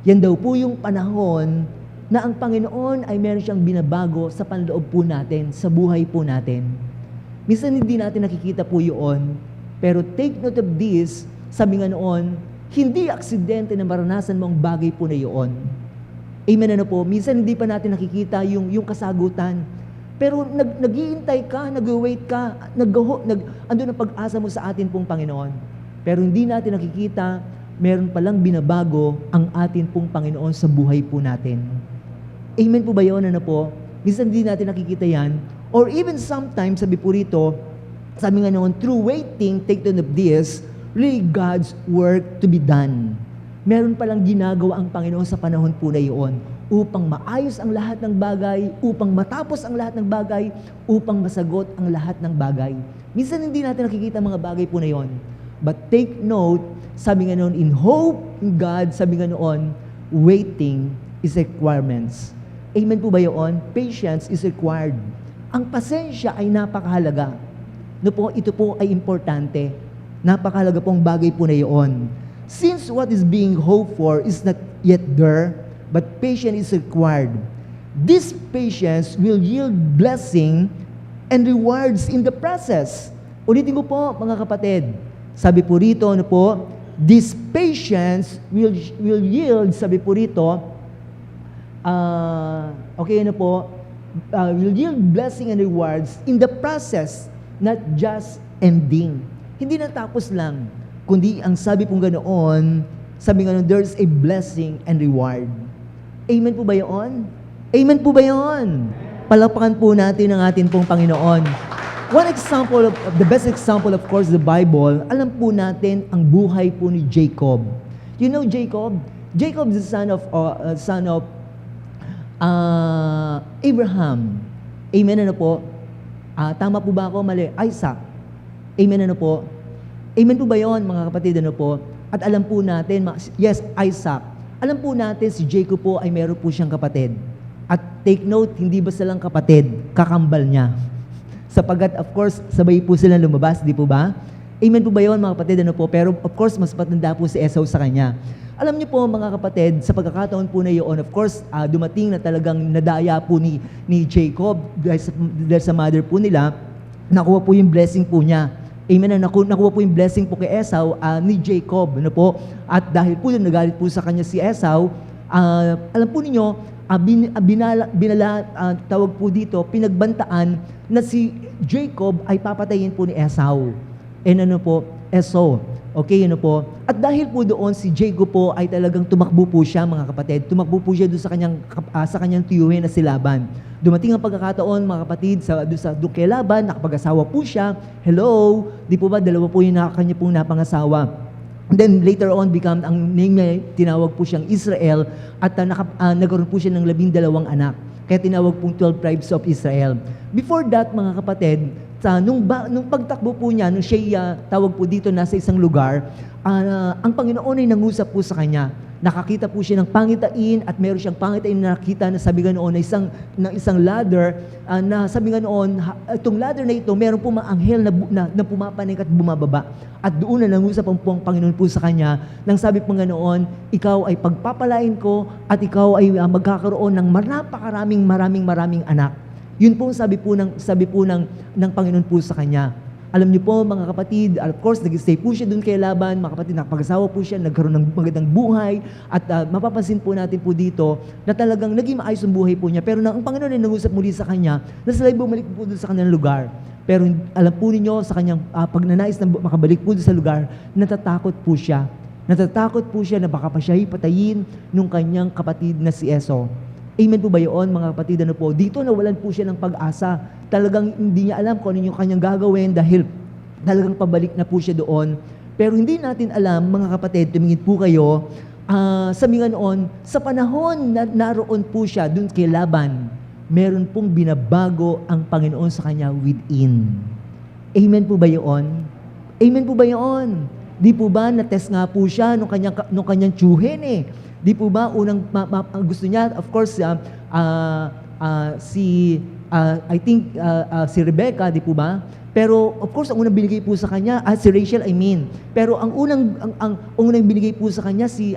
B: Yan daw po yung panahon na ang Panginoon ay meron siyang binabago sa panloob po natin, sa buhay po natin. Minsan hindi natin nakikita po yun, pero take note of this, sabi nga noon, hindi aksidente na maranasan mo ang bagay po na yun. Amen na po. Minsan hindi pa natin nakikita yung kasagutan. Pero nag-iintay ka, nag-wait ka, ando na pag-asa mo sa atin pong Panginoon. Pero hindi natin nakikita, meron palang binabago ang atin pong Panginoon sa buhay po natin. Amen po ba yun? Ano po? Minsan hindi natin nakikita yan. Or even sometimes, sabi po rito, sabi nga noon, through waiting, take note of this, really God's work to be done. Meron palang ginagawa ang Panginoon sa panahon po na iyon upang maayos ang lahat ng bagay, upang matapos ang lahat ng bagay, upang masagot ang lahat ng bagay. Minsan hindi natin nakikita mga bagay po na iyon. But take note, sabi nga noon, in hope in God, sabi nga noon, waiting is requirements. Amen po ba yun? Patience is required. Ang pasensya ay napakahalaga. No po, ito po ay importante. Napakahalaga pong bagay po na iyon. Since what is being hoped for is not yet there, but patience is required. This patience will yield blessing and rewards in the process. Ulitin ko po, mga kapatid. Sabi po rito, ano po, this patience will yield, sabi po rito, will yield blessing and rewards in the process, not just ending. Hindi natapos lang, kundi ang sabi pong ganoon, there's a blessing and reward. Amen po ba yun? Amen po ba yun? Palakpakan po natin ang atin pong Panginoon. One example, the best example, of course, the Bible, alam po natin ang buhay po ni Jacob. You know Jacob? Jacob is the son of Abraham. Amen, ano po? Tama po ba ako? Mali. Isaac. Amen, ano po? Amen po ba yun, mga kapatid, ano po? At alam po natin, yes, Isaac. Alam po natin, si Jacob po ay meron po siyang kapatid. At take note, hindi ba silang kapatid? Kakambal niya. Sapagat, of course, sabay po silang lumabas, di po ba? Amen po ba yun, mga kapatid, ano po? Pero, of course, mas matanda po si Esau sa kanya. Alam niyo po, mga kapatid, sa pagkakataon po na yun, of course, dumating na talagang nadaya po ni Jacob dahil sa mother po nila, nakuha po yung blessing po niya. Amen. Nakuha po yung blessing po kay Esau ni Jacob. Ano po? At dahil po nagalit po sa kanya si Esau, alam po ninyo, tawag po dito, pinagbantaan na si Jacob ay papatayin po ni Esau. Ano po? Esau. Okay, ano po? At dahil po doon, si Jacob po ay talagang tumakbo po siya, mga kapatid. Tumakbo po siya doon sa kanyang tiyuhin na si Laban. Dumating ang pagkakataon, mga kapatid, doon kay Laban, nakapag-asawa po siya. Hello? Di po ba? Dalawa po yung kanya pong napangasawa. And then later on, ang name niya, tinawag po siyang Israel at nagkaroon po siya ng 12 anak. Kaya tinawag pong 12 tribes of Israel. Before that, mga kapatid, nung pagtakbo po niya, nung siya tawag po dito nasa isang lugar, ang Panginoon ay nangusap po sa kanya. Nakakita po siya ng pangitain at meron siyang pangitain na nakita na sabi nga noon na isang ladder na sabi nga noon, itong ladder na ito, meron po mga anghel na pumapanik at bumababa. At doon na nangusap ang Panginoon po sa kanya nang sabi po nga noon, ikaw ay pagpapalain ko at ikaw ay magkakaroon ng maraming anak. Yun po sabi po ng Panginoon po sa kanya. Alam niyo po, mga kapatid, of course, nag-stay po siya doon kay Laban, mga kapatid, nakapag-asawa po siya, nagkaroon ng magandang buhay, at mapapansin po natin po dito na talagang naging maayos ang buhay po niya. Pero ang Panginoon ay nangusap muli sa kanya na sila'y bumalik po doon sa kanilang lugar. Pero alam po ninyo, sa kanyang pagnanais na makabalik po doon sa lugar, natatakot po siya. Natatakot po siya na baka pa siya ipatayin nung kanyang kapatid na si Esau. Amen po ba yun, mga kapatid? Ano po? Dito nawalan po siya ng pag-asa. Talagang hindi niya alam kung ano yung kanyang gagawin dahil talagang pabalik na po siya doon. Pero hindi natin alam, mga kapatid, tumingin po kayo, sabi nga noon, sa panahon na naroon po siya doon kay Laban, meron pong binabago ang Panginoon sa kanya within. Amen po ba yun? Amen po ba yun? Di po ba na-test nga po siya nung kanyang tiyuhin eh. Di po ba, unang gusto niya, of course, si Rebecca, di po ba? Pero, of course, ang unang binigay po sa kanya, si Rachel, Pero ang unang binigay po sa kanya, si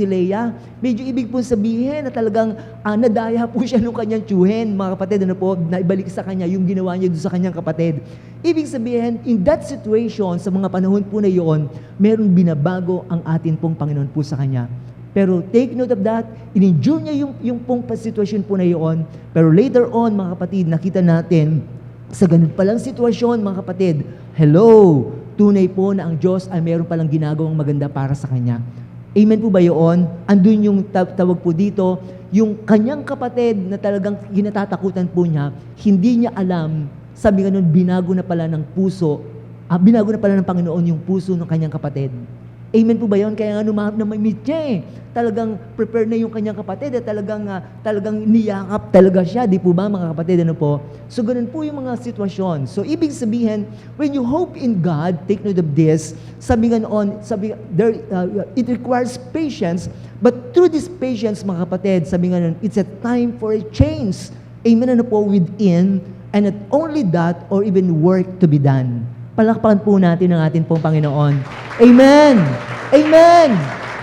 B: Leah, medyo ibig po sabihin na talagang nadaya po siya nung kanyang tiyuhin, mga kapatid, na ibalik sa kanya yung ginawa niya doon sa kanyang kapatid. Ibig sabihin, in that situation, sa mga panahon po na yun, merong binabago ang atin pong Panginoon po sa kanya. Pero take note of that, in-endure niya yung pong sitwasyon po na yun. Pero later on, mga kapatid, nakita natin, sa ganun palang sitwasyon, mga kapatid, hello, tunay po na ang Diyos ay meron palang ginagawang maganda para sa Kanya. Amen po ba yun? Andun yung tawag po dito, yung kanyang kapatid na talagang ginatatakutan po niya, hindi niya alam, sabi nga nun, binago na pala ng Panginoon yung puso ng kanyang kapatid. Amen po ba yun? Kaya nga na-meet niya talagang prepare na yung kanyang kapatid at talagang niyakap talaga siya. Di po ba, mga kapatid? Ano po? So, ganun po yung mga sitwasyon. So, ibig sabihin, when you hope in God, take note of this, it requires patience, but through this patience, mga kapatid, sabi nga nun, it's a time for a change. Amen, ano po, within, and not only that, or even work to be done. Palakpakan po natin ang ating pong Panginoon. Amen! Amen!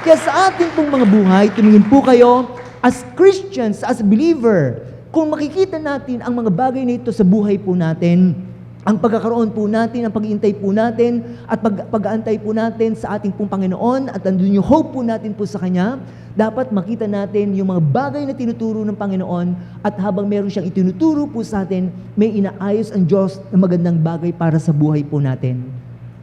B: Kaya sa ating pong mga buhay, tumingin po kayo as Christians, as believer, kung makikita natin ang mga bagay na ito sa buhay po natin, ang pagkakaroon po natin, ang pag-iintay po natin, at pag-aantay po natin sa ating pong Panginoon, at andun yung hope po natin po sa Kanya, dapat makita natin yung mga bagay na tinuturo ng Panginoon, at habang meron siyang itinuturo po sa atin, may inaayos ang Diyos na magandang bagay para sa buhay po natin.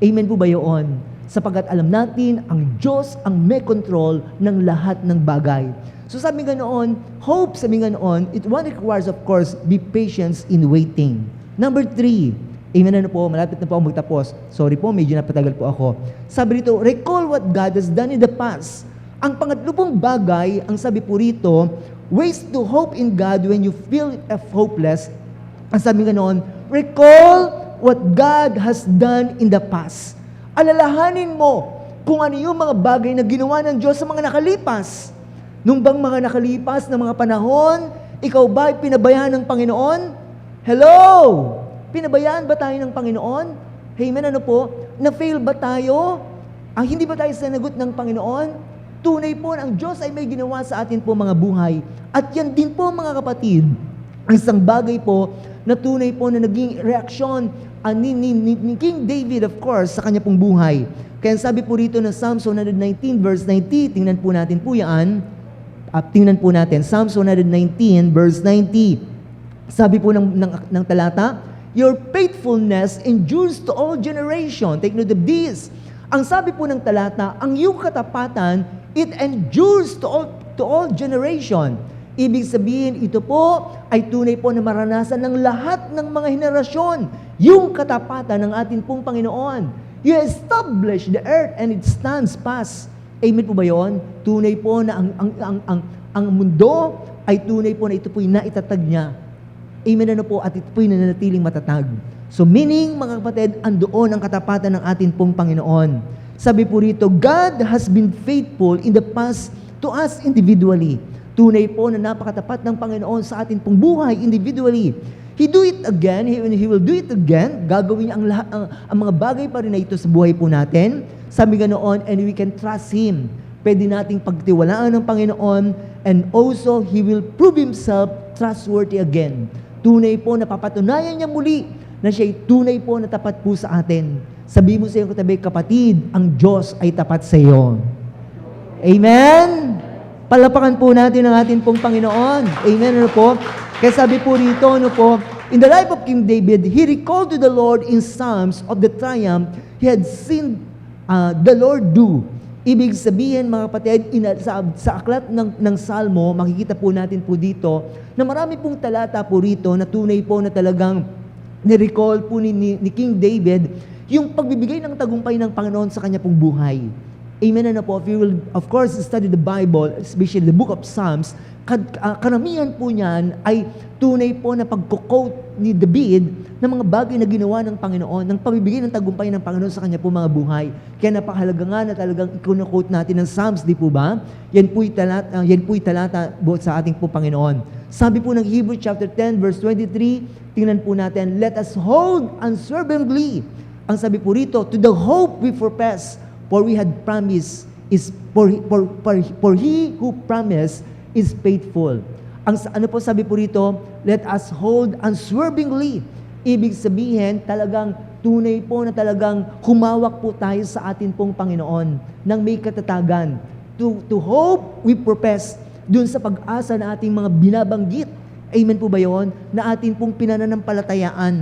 B: Amen po ba yun? Sapagkat alam natin, ang Diyos ang may control ng lahat ng bagay. So sabi nga noon, hope, sabi nga noon, it requires of course, be patience in waiting. Number 3, amen na po, malapit na po ako magtapos. Sorry po, medyo napatagal po ako. Sabi rito, recall what God has done in the past. Ang pangatlo pong bagay, ang sabi po rito, ways to hope in God when you feel hopeless. Ang sabi nga noon, recall what God has done in the past. Alalahanin mo kung ano yung mga bagay na ginawa ng Diyos sa mga nakalipas. Nung bang mga nakalipas na mga panahon, ikaw ba ay pinabayaan ng Panginoon? Hello! Pinabayaan ba tayo ng Panginoon? Amen, ano po? Na-fail ba tayo? Hindi ba tayo sinagot ng Panginoon? Tunay po, ang Diyos ay may ginawa sa atin po mga buhay. At yan din po mga kapatid, ang isang bagay po na tunay po na naging reaksyon ni King David, of course, sa kanya pong buhay. Kaya sabi po rito ng Psalms 119 verse 90, tingnan po natin po yan. Tingnan po natin, Psalms 119 verse 90. Sabi po ng talata, your faithfulness endures to all generation. Take note of this. Ang sabi po ng talata, ang iyong katapatan, it endures to all generation. Ibig sabihin, ito po ay tunay po na maranasan ng lahat ng mga henerasyon. Yung katapatan ng ating pong Panginoon. You establish the earth and it stands fast. Amen po ba yun? Tunay po na ang mundo ay tunay po na ito po'y naitatag niya. Amen na po, at ito po'y nananatiling matatag. So meaning, mga kapatid, andoon ang katapatan ng ating pong Panginoon. Sabi po rito, God has been faithful in the past to us individually. Tunay po na napakatapat ng Panginoon sa ating pong buhay individually. He do it again, He will do it again. Gagawin niya ang mga bagay pa rin na ito sa buhay po natin. Sabi nga noon, and we can trust Him. Pwede nating pagtiwalaan ng Panginoon, and also He will prove Himself trustworthy again. Tunay po na papatunayan niya muli na siya'y tunay po na tapat po sa atin. Sabi mo sa iyong katabi, kapatid, ang Diyos ay tapat sa iyo. Amen? Palapakan po natin ang ating pong Panginoon. Amen, ano po? Kaya sabi po rito, ano po, in the life of King David, he recalled to the Lord in Psalms of the triumph he had seen the Lord do. Ibig sabihin, mga kapatid, sa aklat ng Salmo, makikita po natin po dito, na marami pong talata po rito na tunay po na talagang ni-recall po ni King David yung pagbibigay ng tagumpay ng Panginoon sa kanya pong buhay. Amen na po. If you will, of course, study the Bible, especially the book of Psalms, karamihan po niyan ay tunay po na pagko-quote ni David ng mga bagay na ginawa ng Panginoon, ng pagbibigay ng tagumpay ng Panginoon sa kanya po mga buhay. Kaya napakahalaga nga na talagang i-quote natin ng Psalms, di po ba? Yan po'y talata buot sa ating po Panginoon. Sabi po ng Hebrews chapter 10 verse 23, tingnan po natin, let us hold unswervingly. Ang sabi po rito, to the hope we profess, for we had promised is for he who promised is faithful. Ang ano po sabi po rito, let us hold unswervingly. Ibig sabihin, talagang tunay po na talagang humawak po tayo sa atin pong Panginoon ng may katatagan. To hope we profess, dun sa pag-asa na ating mga binabanggit. Amen po ba yun? Na atin pong pinananampalatayaan.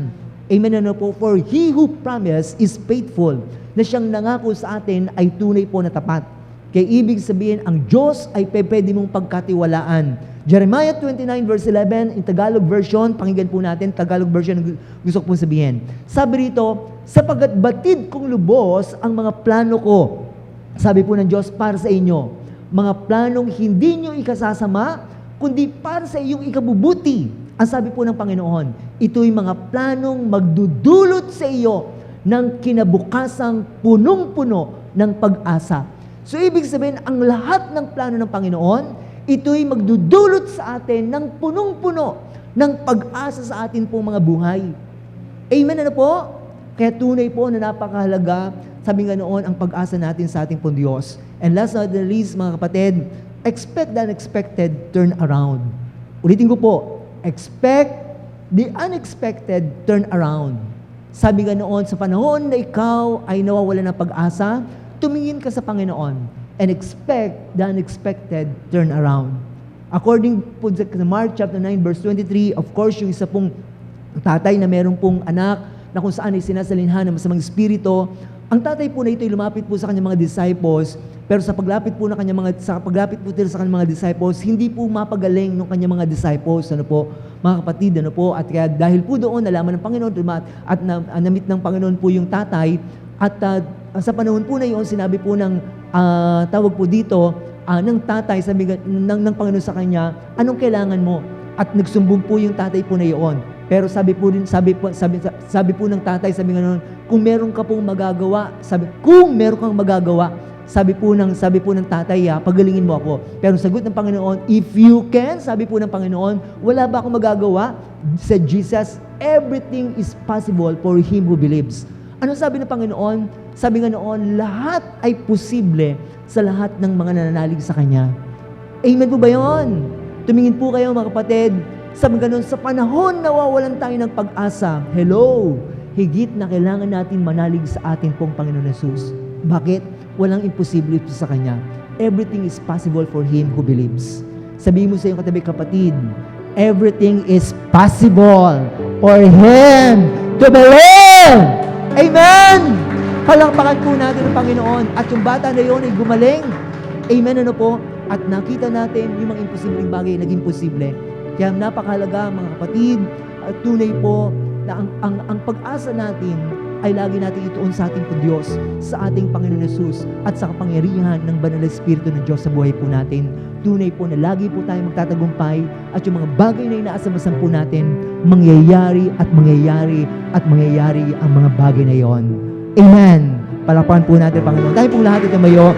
B: Amen na po, for he who promised is faithful, na siyang nangako sa atin ay tunay po na tapat. Kaya ibig sabihin, ang Diyos ay pwede mong pagkatiwalaan. Jeremiah 29 verse 11, in Tagalog version, pakinggan po natin, Tagalog version, gusto ko pong sabihin. Sabi rito, sapagkat batid kong lubos ang mga plano ko, sabi po ng Diyos, para sa inyo, mga planong hindi nyo ikasasama, kundi para sa iyong ikabubuti. Ang sabi po ng Panginoon, ito'y mga planong magdudulot sa iyo ng kinabukasang punong-puno ng pag-asa. So, ibig sabihin, ang lahat ng plano ng Panginoon, ito'y magdudulot sa atin ng punong-puno ng pag-asa sa atin pong mga buhay. Amen na po? Kaya tunay po na napakahalaga, sabi nga noon, ang pag-asa natin sa ating pong Diyos. And last but not least, mga kapatid, expect the unexpected turnaround. Ulitin ko po, expect the unexpected turnaround. Sabi nga noon, sa panahon na ikaw ay nawawala ng pag-asa, tumingin ka sa Panginoon and expect the unexpected turnaround. According po sa Mark chapter 9 verse 23, of course, yung isa pong tatay na meron pong anak na kung saan ay sinasalinhan ng masamang espiritu, ang tatay po na ito ay lumapit po sa kanyang mga disciples, pero sa paglapit po sa kanyang mga disciples, hindi po mapagaling ng kanyang mga disciples, ano po, mga kapatid, ano po, at kaya dahil po doon, nalaman ng Panginoon, at namit ng Panginoon po yung tatay, at sa panahon po na yun, sinabi po ng, tawag po dito, ng tatay, ng Panginoon sa kanya, anong kailangan mo? At nagsumbong po yung tatay po na yun. Pero sabi po ng tatay, sabi nga noon, kung meron ka pong magagawa, sabi po ng tatay, pagalingin mo ako. Pero sagot ng Panginoon, if you can, sabi po ng Panginoon, wala ba akong magagawa? Said Jesus, everything is possible for him who believes. Ano sabi ng Panginoon? Sabi nga noon, lahat ay posible sa lahat ng mga nananalig sa Kanya. Amen po ba yun? Tumingin po kayo mga kapatid, sabi nga noon, sa panahon nawawalan tayo ng pag-asa, hello, higit na kailangan natin manalig sa atin pong Panginoon Jesus. Bakit? Walang imposible ito sa Kanya. Everything is possible for Him who believes. Sabihin mo sa iyong katabi, kapatid, everything is possible for Him to believe. Amen! Palakpakan po natin ang Panginoon at yung bata na yun ay gumaling. Amen, ano po? At nakita natin yung mga imposibleng bagay naging posible. Kaya napakahalaga mga kapatid at tunay po na ang pag-asa natin ay lagi natin ituon sa ating Diyos, sa ating Panginoon Jesus at sa kapangyarihan ng Banal na Espiritu ng Diyos sa buhay po natin. Tunay po na lagi po tayong magtatagumpay at yung mga bagay na inaasamasan po natin, mangyayari at mangyayari at mangyayari ang mga bagay na yon. Amen! Palakpakan po natin, Panginoon. Tayo pong lahat ito mayo.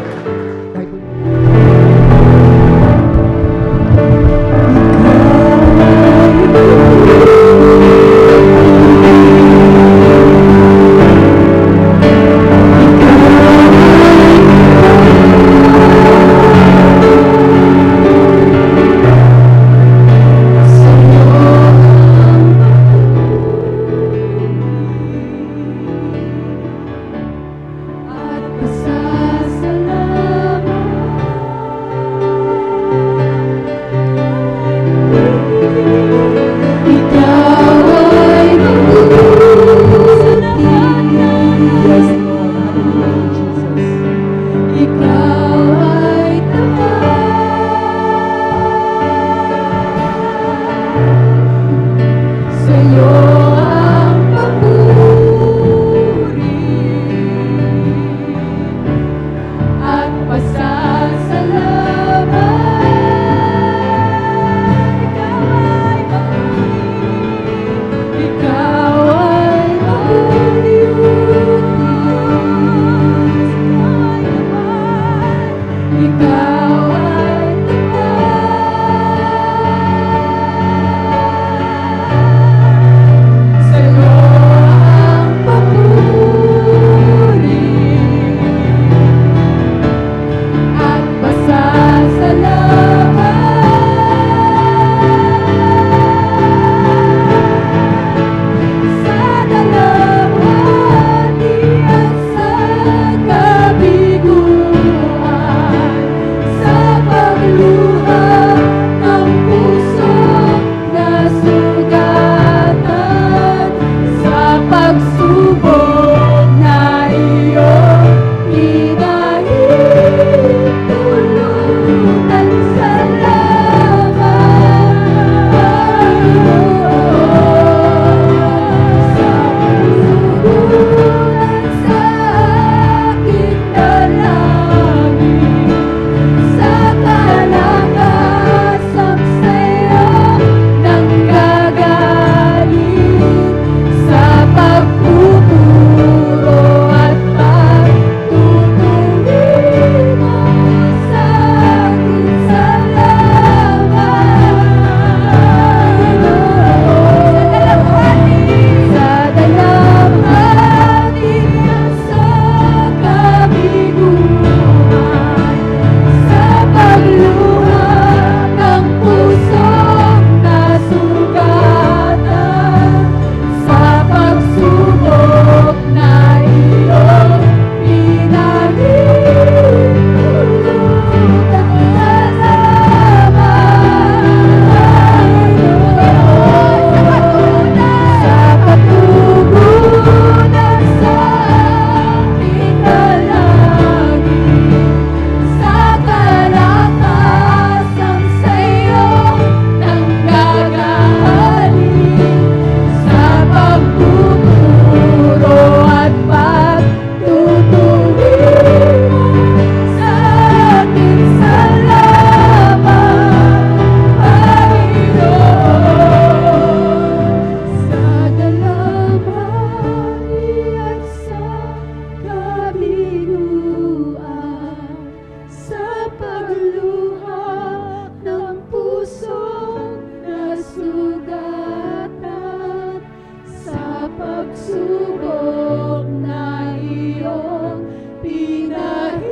A: pagsubok na iyong pinahinto.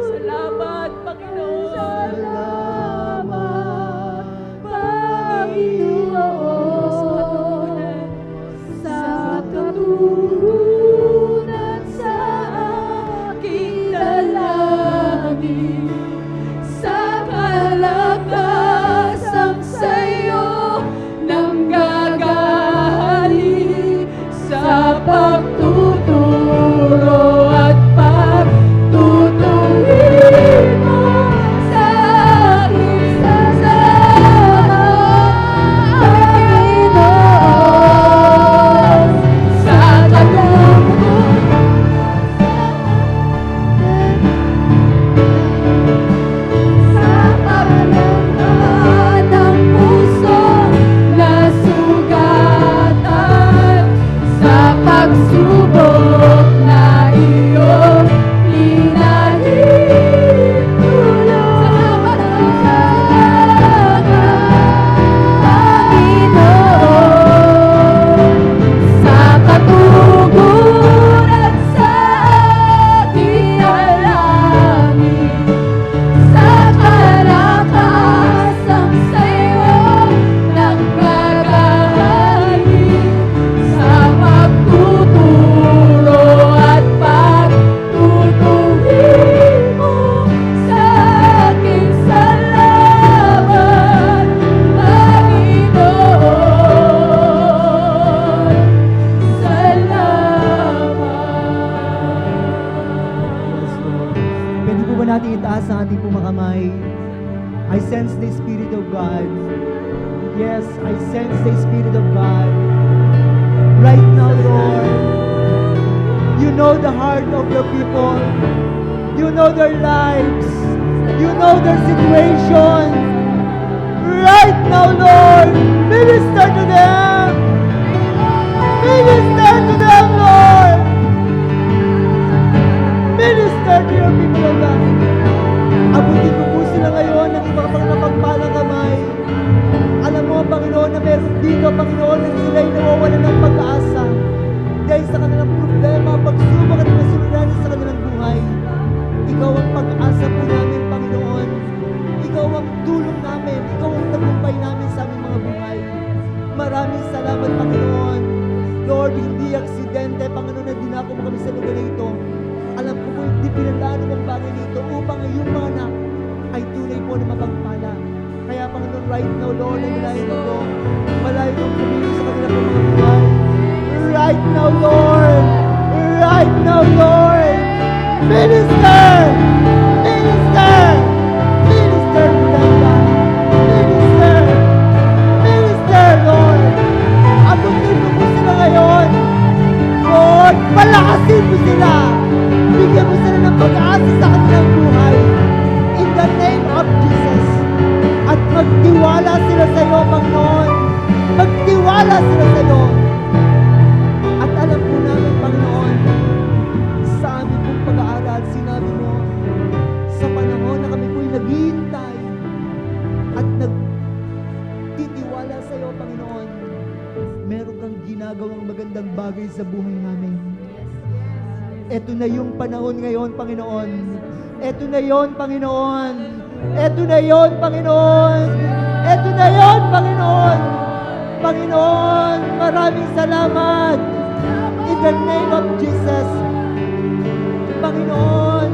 A: Salamat, Panginoon. Salamat, Panginoon. Sa katugunan sa aking dalangin, sa kalakasang sa'yo nanggagaling, sa pagtuturo at pagtutuwid mo sa aking salamat, Panginoon. Sa katugunan sa paglalakad ng pusong nasugatan, sa pagsubok na iyong pinahintulot. Salamat, Panginoon. Sa katugunan sa aking dalangin, sa kalakasang sa'yo nanggagaling, sa pagtuturo at pagtutuwid mo sa aking salamat, Panginoon. Salamat.
B: Pwede po ba natin itaas ang ating pong mga kamay? I sense the Spirit of God. Yes, I sense the Spirit of God. Right now, Lord, you know the heart of your people. You know their lives. You know their situation. Right now, Lord, minister to them. Minister to them, Lord. Minister to your people, O God. Abutin mo po sila ngayon ng ibang pagpapagpalang kamay. Alam mo, Panginoon, na meron dito, Panginoon, na sila'y nawawalan ng pag-asa dahil sa kanilang problema, pagsubok at masuliranin sa kanilang buhay. Ikaw ang pag-asa po namin, Panginoon. Ikaw ang tulong namin. Ikaw ang tagumpay namin sa aming mga buhay. Maraming salamat, Panginoon. Lord, hindi aksidente, Panginoon, na dinako mo kami sa lugar na ito. Alam ko po, hindi pinadaan ang bagay nito upang ang iyong mga anak ay tunay po na mapagpala. Kaya, Panginoon, right now, Lord, ang malayo na po, malayo na pumili sa kanila po mga buhay. Right now, Lord! Right now, Lord! Minister! Minister! Minister to them, God! Minister! Minister, Lord! Abutin mo po sila ngayon! Lord, palakasin mo sila! Bigyan mo sila ng pag-asa sa kanilang buhay. In the name of Jesus. At magtiwala sila sa iyo, Panginoon. Magtiwala sila sa iyo. At alam po namin, Panginoon, sa aming pong pag-aaral, sinabi mo, sa panahon na kami po'y naghihintay at nagtitiwala sa iyo, Panginoon, meron kang ginagawang magandang bagay sa buhay namin. Ito na yung panahon ngayon, Panginoon. Ito na yon, Panginoon. Ito na yon, Panginoon. Ito na yon, Panginoon. Panginoon, maraming salamat. In the name of Jesus. Panginoon,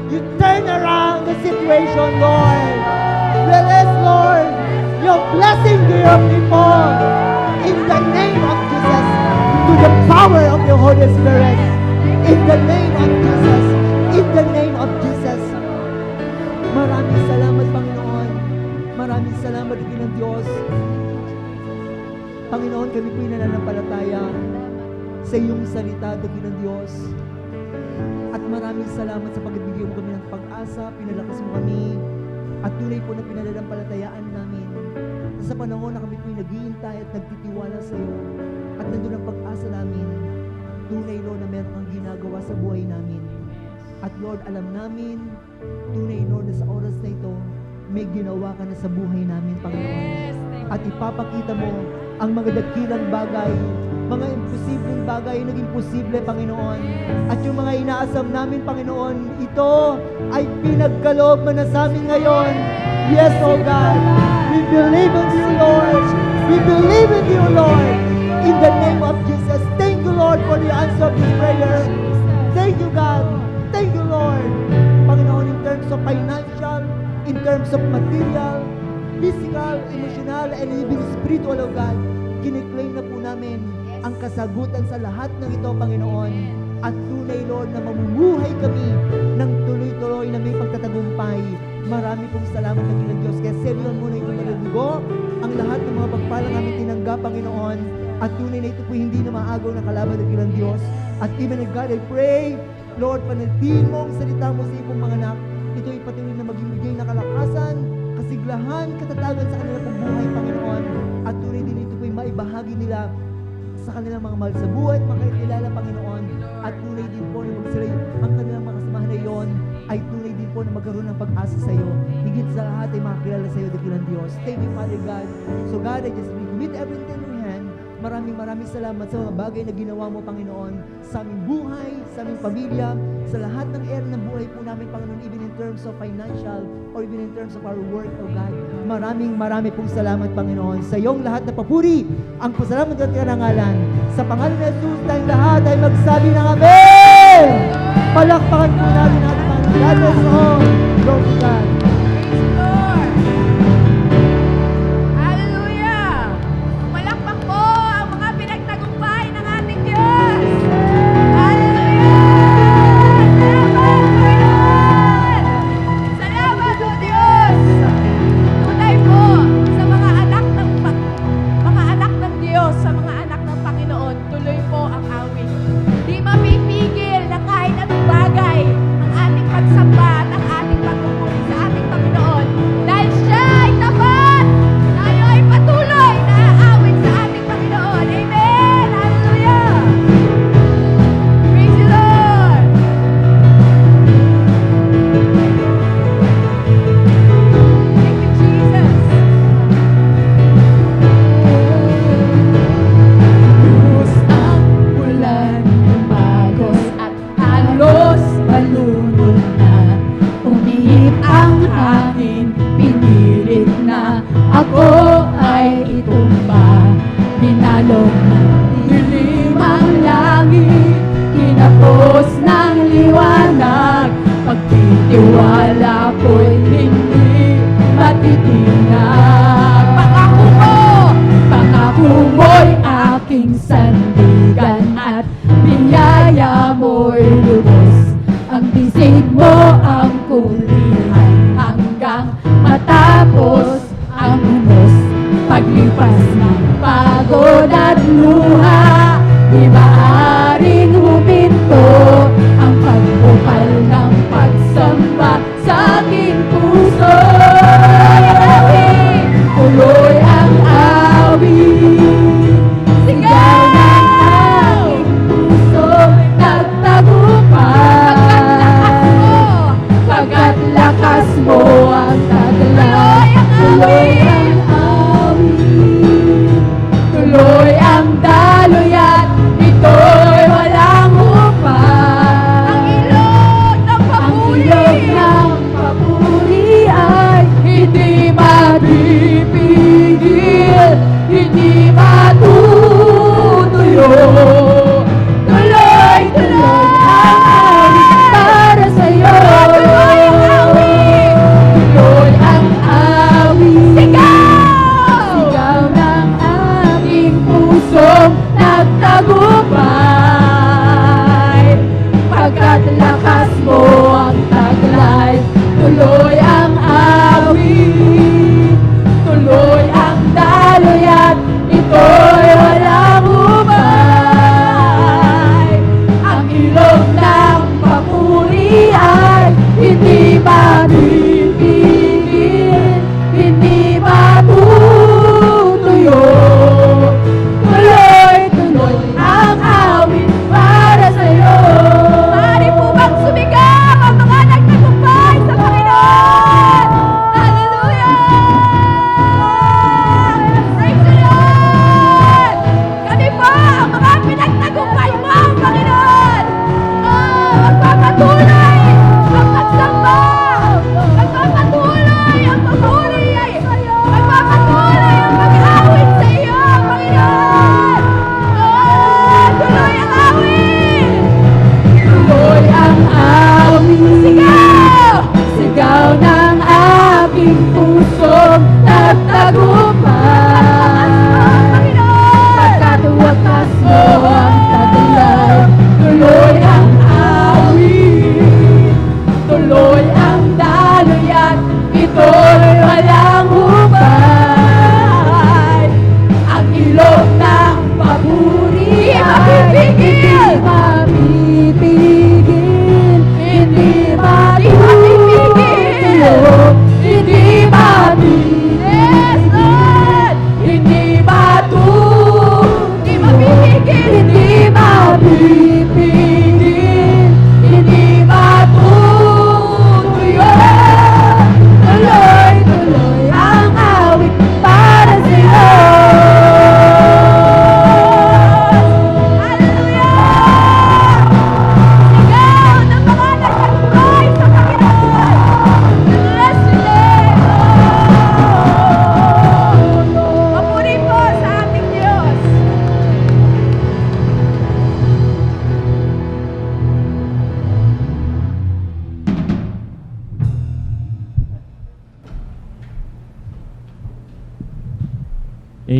B: you turn around the situation, Lord. Release, Lord, your blessing to your people. In the name of Jesus. To the power of your Holy Spirit. In the name of Jesus. In the name of Jesus. Maraming salamat, Panginoon. Maraming salamat, Ginang Diyos. Panginoon, kami po'y nananampalataya sa iyong salita, Ginang Diyos. At maraming salamat sa pagbibigay mo kami ng pag-asa, pinalakas mo kami, at tunay po na pinananampalatayaan namin. Sa panahon na kami po'y naghihintay at nagtitiwala sa iyo, at nandun ang pag-asa namin, tunay, Lord, na meron kang ginagawa sa buhay namin. At Lord, alam namin, tunay, Lord, na sa oras na ito, may ginawa ka na sa buhay namin, Panginoon. At ipapakita mo ang mga dakilang bagay Mga imposibleng bagay ay naging posible, Panginoon. At yung mga inaasam namin, Panginoon, ito ay pinagkaloob mo na sa amin ngayon. Yes, oh God. We believe in you, Lord. We believe in you, Lord. In the name of Jesus. Thank you, Lord, for the answer of this prayer. Thank you, God. Thank you, Lord. Panginoon, in terms of financial, in terms of material, physical, emotional, and even spiritual, oh God, kiniklaim na po namin ang kasagutan sa lahat ng ito, Panginoon. At tunay, Lord, na mamumuhay kami ng tuloy-tuloy na may pagtatagumpay. Marami pong salamat ng Ginang Diyos. Kaya seryon mo na itong naliligo ang lahat ng mga pagpalang aming tinanggap, Panginoon. At tunay na ito po hindi na maagaw na kalaban ng Ginang Diyos. At even in God, I pray, Lord, panatilihin mo ang salita mo sa iyong mga anak. Ito ay patuloy na maging bigay na kalakasan, kasiglahan, katatagan sa kanilang buhay, Panginoon. At tunay din ito po ay maibahagi nila sa kanilang mga mahal sa buhay at makikilala, Panginoon. At tunay din po na magsilay ang kanilang mga kasamahan na iyon ay tunay din po na magkaroon ng pag-asa sa iyo. Higit sa lahat ay makakilala sa iyo, Dakilang Diyos. Thank you, Father God. So God, I just commit everything in your hand. Maraming salamat sa mga bagay na ginawa mo, Panginoon, sa aming buhay, sa aming pamilya, sa lahat ng area ng buhay po namin, Panginoon, even in terms of financial or even in terms of our work, oh God. Marami pong salamat, Panginoon. Sa iyong lahat na papuri, ang pasalamat at karangalan. Sa pangalan ni Jesus, tayong lahat ay magsabi ng Amen! Palakpakan po natin ang ating mga God bless all. Glory to God.
A: Praise the Lord. Hallelujah. Palakpak po ang mga pinagtagumpay ng ating Diyos. Hallelujah. Salamat, Panginoon. Salamat, O Diyos. Tunay po sa mga anak ng Diyos, sa mga anak ng Panginoon, tuloy po ang awit. Di mapipigil na kahit anong bagay ang ating pagsamba at ang ating pagpupuri sa ating Panginoon. Dahil siya ay tapat, tayo ay patuloy na aawit sa ating Panginoon. Amen! Hallelujah! Praise the Lord! Thank you, Jesus!
C: Luz ang ulan, umagos at halos malunod na. Umihip ang hangin, pinilit na ako ay itumba. Binalog ng dilim ang langit, kinapos ng liwanag. Pagtitiwala ko'y hindi matitinag. Pangako mo'y aking sandigan at biyaya mo'y lubos. Ang bisig mo ang kulihan hanggang matapos ang unos. Paglipas ng pagod at luha, di maaaring huminto ang pagbukal ng pagsamba sa aking puso. Tuloy ang awit, sigaw ng aking puso, nagtagumpay. Pagkat lakas mo ang taglaw, tuloy ang awit, tuloy ang daluyan. Ito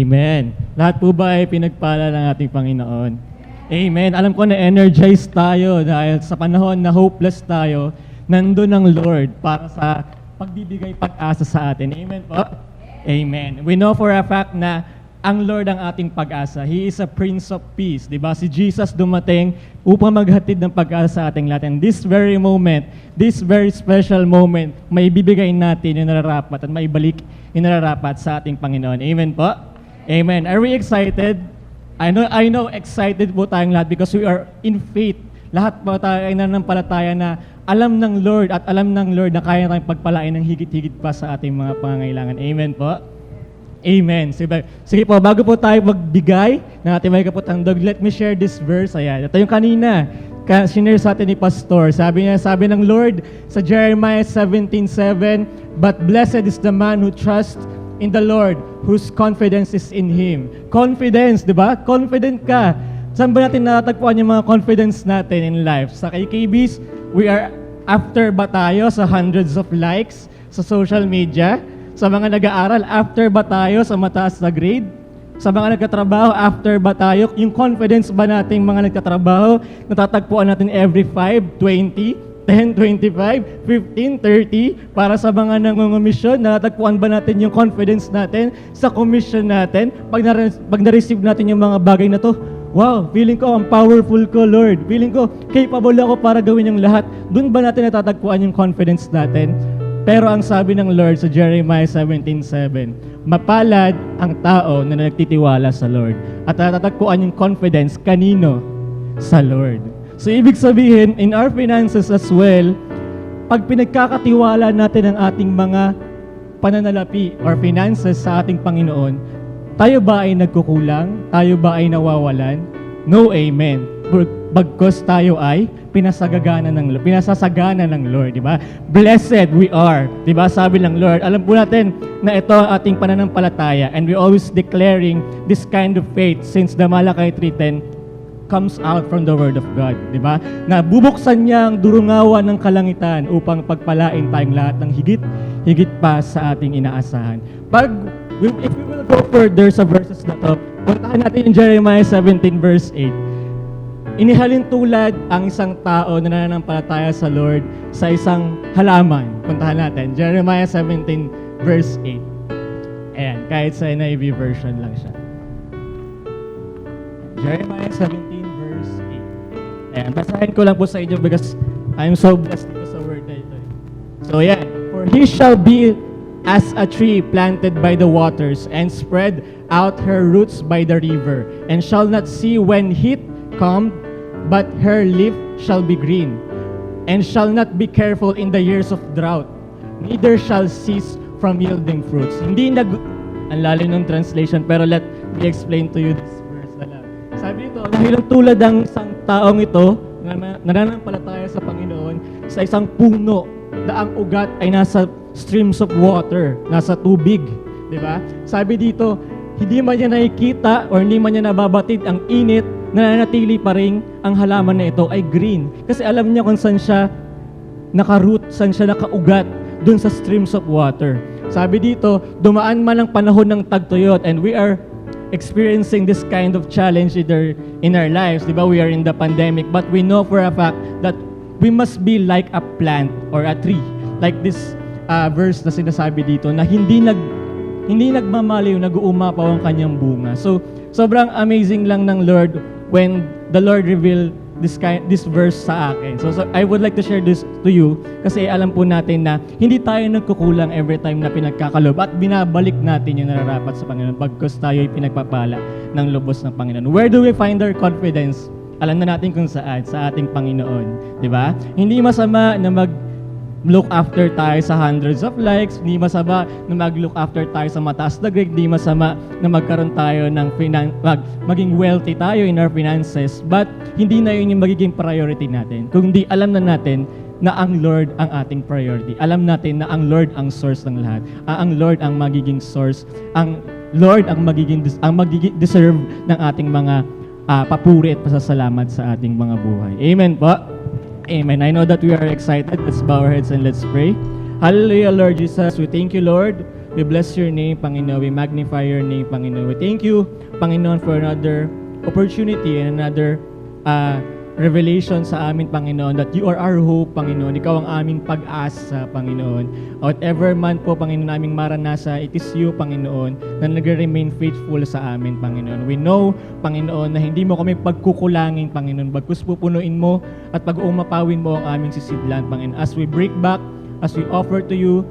D: Amen. Lahat po ba ay pinagpala ng ating Panginoon? Amen. Alam ko na energized tayo dahil sa panahon na hopeless tayo, nandun ang Lord para sa pagbibigay pag-asa sa atin. Amen po? Amen. We know for a fact na ang Lord ang ating pag-asa. He is a Prince of Peace. Diba? Si Jesus dumating upang maghatid ng pag-asa sa ating lahat. And this very moment, this very special moment, may bibigay natin yung nararapat at may balik yung nararapat sa ating Panginoon. Amen po? Amen. Are we excited? I know excited po tayong lahat because we are in faith. Lahat po tayo ay nananampalataya na alam ng Lord at alam ng Lord na kaya tayong pagpalain ng higit-higit pa sa ating mga pangangailangan. Amen po? Amen. Sige po, bago po tayo magbigay ng ating may kapatandog, let me share this verse. Ayan. Ito yung kanina, sinare sa atin ni Pastor. Sabi ng Lord sa Jeremiah 17:7, "But blessed is the man who trusts in the Lord, whose confidence is in Him." Confidence, di ba? Confident ka. Saan ba natin natatagpuan yung mga confidence natin in life? Sa KKBs, we are after ba tayo sa hundreds of likes sa social media? Sa mga nag-aaral, after ba tayo sa mataas na grade? Sa mga nagkatrabaho, after ba tayo? Yung confidence ba nating mga nagkatrabaho, natatagpuan natin every 5, 20, 10, 25, 15, 30, para sa mga nangungumisyon, natatagpuan ba natin yung confidence natin sa commission natin? Pag na-receive natin yung mga bagay na to, wow, feeling ko ang powerful ko, Lord. Feeling ko capable ako para gawin yung lahat. Doon ba natin natatagpuan yung confidence natin? Pero ang sabi ng Lord sa Jeremiah 17:7, mapalad ang tao na nagtitiwala sa Lord. At natatagpuan yung confidence kanino? Sa Lord. So ibig sabihin, in our finances as well, pag pinagkakatiwala natin ang ating mga pananalapi or finances sa ating Panginoon, tayo ba ay nagkukulang? Tayo ba ay nawawalan? No, amen. Bagkus tayo ay pinasasagana ng Lord, di ba? Blessed we are, di ba? Sabi ng Lord, alam po natin na ito ang ating pananampalataya and we always declaring this kind of faith since the Malachi 3:10 comes out from the Word of God, di ba? Na bubuksan niya ang durungawan ng kalangitan upang pagpalain tayong lahat ng higit pa sa ating inaasahan. If we will go further sa verses na to, puntahan natin yung Jeremiah 17 verse 8. Inihalin tulad ang isang tao na nananampalataya sa Lord sa isang halaman. Puntahan natin, Jeremiah 17 verse 8. Ayan, kahit sa NIV version lang siya. Jeremiah 17 verse 8. Ayan, basahin ko lang po sa inyo because I'm so blessed dito sa word na ito. So ayan, "For he shall be as a tree planted by the waters and spread out her roots by the river, and shall not see when heat come, but her leaf shall be green, and shall not be careful in the years of drought, neither shall cease from yielding fruits." Ang lalim ng translation, pero let me explain to you this verse na lang. Sabi dito, dahil tulad ng isang taong ito, na nananampalataya sa Panginoon, sa isang puno, na ang ugat ay nasa streams of water, nasa tubig, di ba? Sabi dito, hindi man niya nakikita or hindi man niya nababatid ang init, nananatili pa rin ang halaman na ito ay green. Kasi alam niya kung saan siya naka-root, saan siya nakaugat, dun sa streams of water. Sabi dito, dumaan man ang panahon ng tagtuyot, and we are experiencing this kind of challenge either in our lives. Diba? We are in the pandemic, but we know for a fact that we must be like a plant or a tree. Like this verse na sinasabi dito, na hindi nagmamaliw, nag-uumapaw ang kanyang bunga. So, sobrang amazing lang ng Lord when the Lord revealed this verse sa akin. So I would like to share this to you kasi alam po natin na hindi tayo nagkukulang every time na pinagkakalob at binabalik natin yung nararapat sa Panginoon bagkus tayo ay pinagpapala ng lubos ng Panginoon. Where do we find our confidence? Alam na natin kung saan, sa ating Panginoon. Di ba? Hindi masama na look after tayo sa hundreds of likes, hindi masama na mag-look after tayo sa mataas na grade, hindi masama na magkaroon tayo ng maging wealthy tayo in our finances, but hindi na yun yung magiging priority natin. Kung hindi alam na natin na ang Lord ang ating priority. Alam natin na ang Lord ang source ng lahat. Ang Lord ang magiging source. Ang Lord ang magiging deserve ng ating mga papuri at pasasalamat sa ating mga buhay. Amen po. Amen. I know that we are excited. Let's bow our heads and let's pray. Hallelujah, Lord Jesus. We thank you, Lord. We bless your name, Panginoon. We magnify your name, Panginoon. We thank you, Panginoon, for another opportunity and another revelation sa amin, Panginoon, that you are our hope, Panginoon. Ikaw ang aming pag-asa, Panginoon. Whatever man po, Panginoon, aming maranasa, it is you, Panginoon, na nag-remain faithful sa amin, Panginoon. We know, Panginoon, na hindi mo kami pagkukulangin, Panginoon. Bagkus pupunuin mo at pag-umapawin mo ang aming sisidlan, Panginoon. As we break back, as we offer to you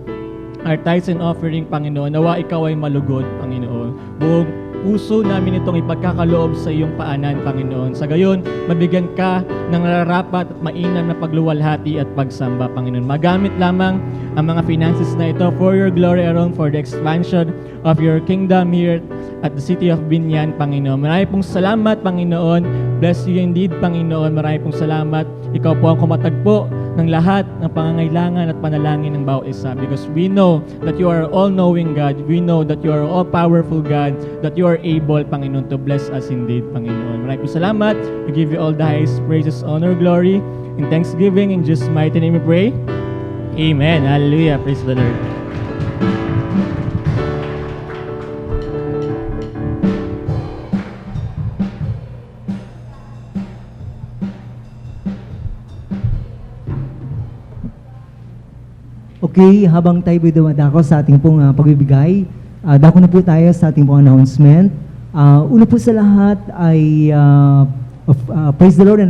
D: our tithes and offering, Panginoon, nawa ikaw ay malugod, Panginoon. Buong puso namin itong ipagkakaloob sa iyong paanan, Panginoon. Sa gayon, mabigyan ka ng nararapat at mainam na pagluwalhati at pagsamba, Panginoon. Magamit lamang ang mga finances na ito for your glory alone, for the expansion of your kingdom here at the city of Binyan, Panginoon. Marami pong salamat, Panginoon. Bless you indeed, Panginoon. Marami pong salamat. Ikaw po ang kumatagpo ng lahat ng pangangailangan at panalangin ng bawat isa, because we know that you are all-knowing God. We know that you are all-powerful God, that you are able, Panginoon, to bless us indeed, Panginoon. Maraming po salamat. We give you all the highest praises, honor, glory, and thanksgiving. In Jesus' mighty name we pray. Amen. Hallelujah. Praise the Lord.
B: Okay, habang tayo po'y dumadako sa ating pong pagbibigay, dako na po tayo sa ating pong announcement. Una po sa lahat ay praise the Lord,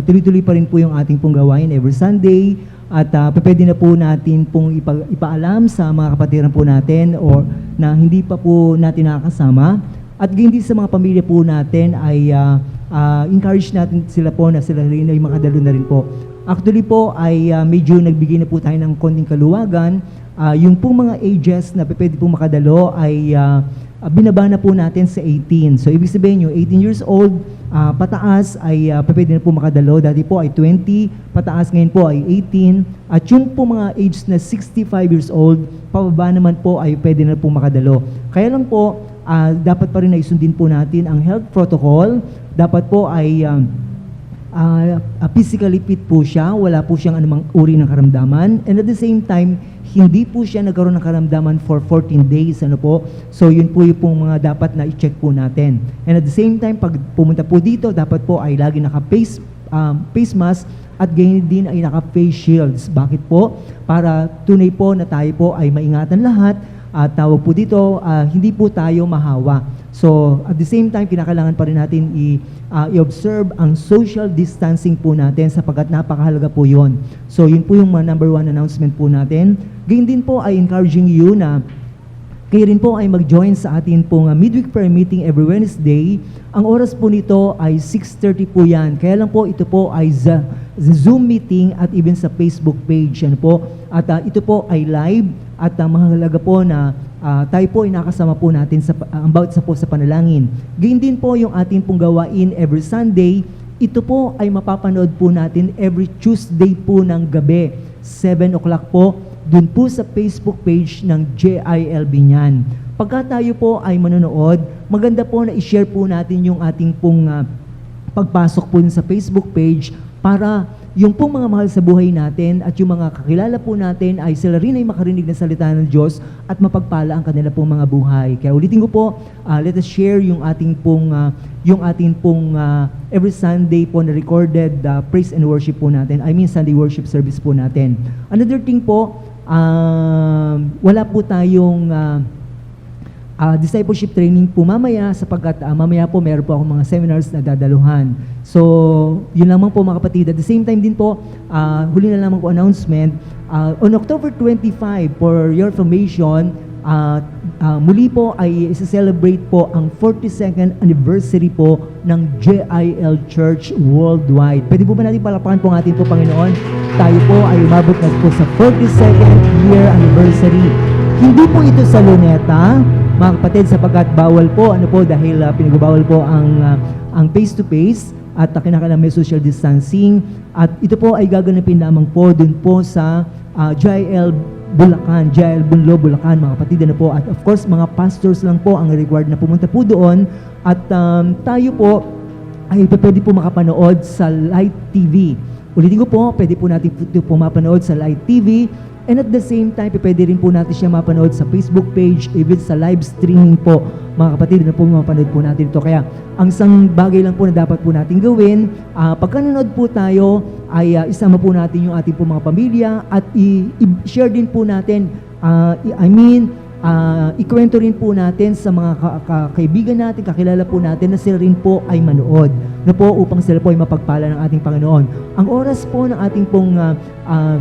B: tuloy-tuloy pa rin po yung ating pong gawain every Sunday, at pwede na po natin pong ipaalam sa mga kapatiran po natin or na hindi pa po natin nakakasama. At hindi sa mga pamilya po natin ay encourage natin sila po na sila rin ay makadalo na rin po. Actually po ay medyo nagbigay na po tayo ng konting kaluwagan. Yung pong mga ages na pwede po makadalo ay binaba na po natin sa 18. So ibig sabihin yung 18 years old pataas ay pwede na po makadalo. Dati po ay 20, pataas ngayon po ay 18. At yung po mga age na 65 years old, pababa naman po ay pwede na po makadalo. Kaya lang po, dapat pa rin na isundin po natin ang health protocol. Dapat po ay physically fit po siya, wala po siyang anumang uri ng karamdaman, and at the same time, hindi po siya nagkaroon ng karamdaman for 14 days, ano po. So yun po yung pong mga dapat na i-check po natin. And at the same time, pag pumunta po dito, dapat po ay lagi naka-face mask at ganyan din ay naka-face shields. Bakit po? Para tunay po na tayo po ay maingatan lahat at tawag po dito, hindi po tayo mahawa. So, at the same time, kinakailangan pa rin natin i-observe ang social distancing po natin sapagkat napakahalaga po yun. So, yun po yung number one announcement po natin. Gayun din po ay encouraging you na kayo rin po ay mag-join sa atin pong midweek prayer meeting every Wednesday. Ang oras po nito ay 6:30 po yan. Kaya lang po ito po ay Zoom meeting at even sa Facebook page. Ano po? At ito po ay live at mahalaga po na tayo po ay nakasama po natin about sa panalangin. Gayun din po yung ating pong gawain every Sunday. Ito po ay mapapanood po natin every Tuesday po ng gabi, 7 o'clock po, dun po sa Facebook page ng JIL Binyan. Pagka tayo po ay manonood, maganda po na i-share po natin yung ating pong pagpasok po sa Facebook page para yung pong mga mahal sa buhay natin at yung mga kakilala po natin ay sila rin ay makarinig ng salita ng Diyos at mapagpala ang kanila pong mga buhay. Kaya ulitin ko po, let us share yung ating pong every Sunday po na recorded praise and worship po natin. I mean Sunday worship service po natin. Another thing po, wala po tayong discipleship training po mamaya sapagkat mamaya po meron po akong mga seminars na dadaluhan. So, yun lamang po mga kapatid. At the same time din po, huli na lamang po announcement, on October 25, for your information, muli po ay isa-celebrate po ang 42nd anniversary po ng JIL Church Worldwide. Pwede po ba natin palapakan po ang ating po Panginoon? Tayo po ay umabot na po sa 42nd year anniversary. Hindi po ito sa luneta, mga kapatid, sapagkat bawal po, dahil pinagbawal po ang face-to-face at kinakailangan may social distancing. At ito po ay gaganapin lamang po dun po sa JIL Bulacan, JIL Bunlo, Bulacan, mga kapatid. Po. At of course, mga pastors lang po ang required na pumunta po doon. At tayo po ay pwede po makapanood sa Light TV. Ulitin ko po, pwede po natin ito po mapanood sa Live TV. And at the same time, pwede rin po natin siya mapanood sa Facebook page, even sa live streaming po. Mga kapatid, na po mapanood po natin ito. Kaya, ang isang bagay lang po na dapat po natin gawin, pagka nanood po tayo, ay isama po natin yung ating po mga pamilya at i-share din po natin, ikwento rin po natin sa mga kaibigan natin, kakilala po natin na sila rin po ay manood. Upang sila po ay mapagpala ng ating Panginoon. Ang oras po ng ating pong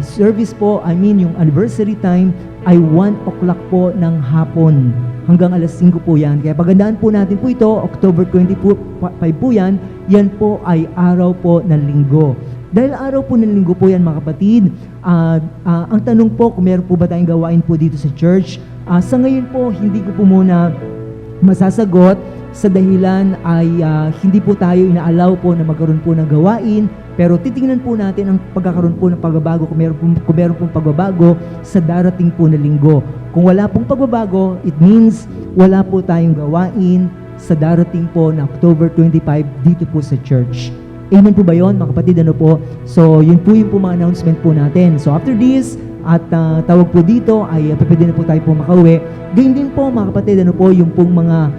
B: service po, yung anniversary time, ay 1 o'clock po ng hapon. Hanggang alas 5 po yan. Kaya pagandaan po natin po ito, October 25 po yan, yan po ay araw po ng linggo. Dahil araw po ng linggo po yan mga kapatid, ang tanong po kung meron po ba tayong gawain po dito sa church, sa ngayon po hindi ko po muna masasagot sa dahilan ay hindi po tayo inaalaw po na magkaroon po ng gawain, pero titingnan po natin ang pagkakaroon po ng pagbabago kung meron pong pagbabago sa darating po na linggo. Kung wala pong pagbabago, it means wala po tayong gawain sa darating po na October 25 dito po sa church. Amen po ba yun, mga kapatid? Ano po? So, yun po yung mga announcement po natin. So, after this, at tawag po dito ay pwede na po tayo po makauwi. Gayun din po mga kapatid, ano po yung pong mga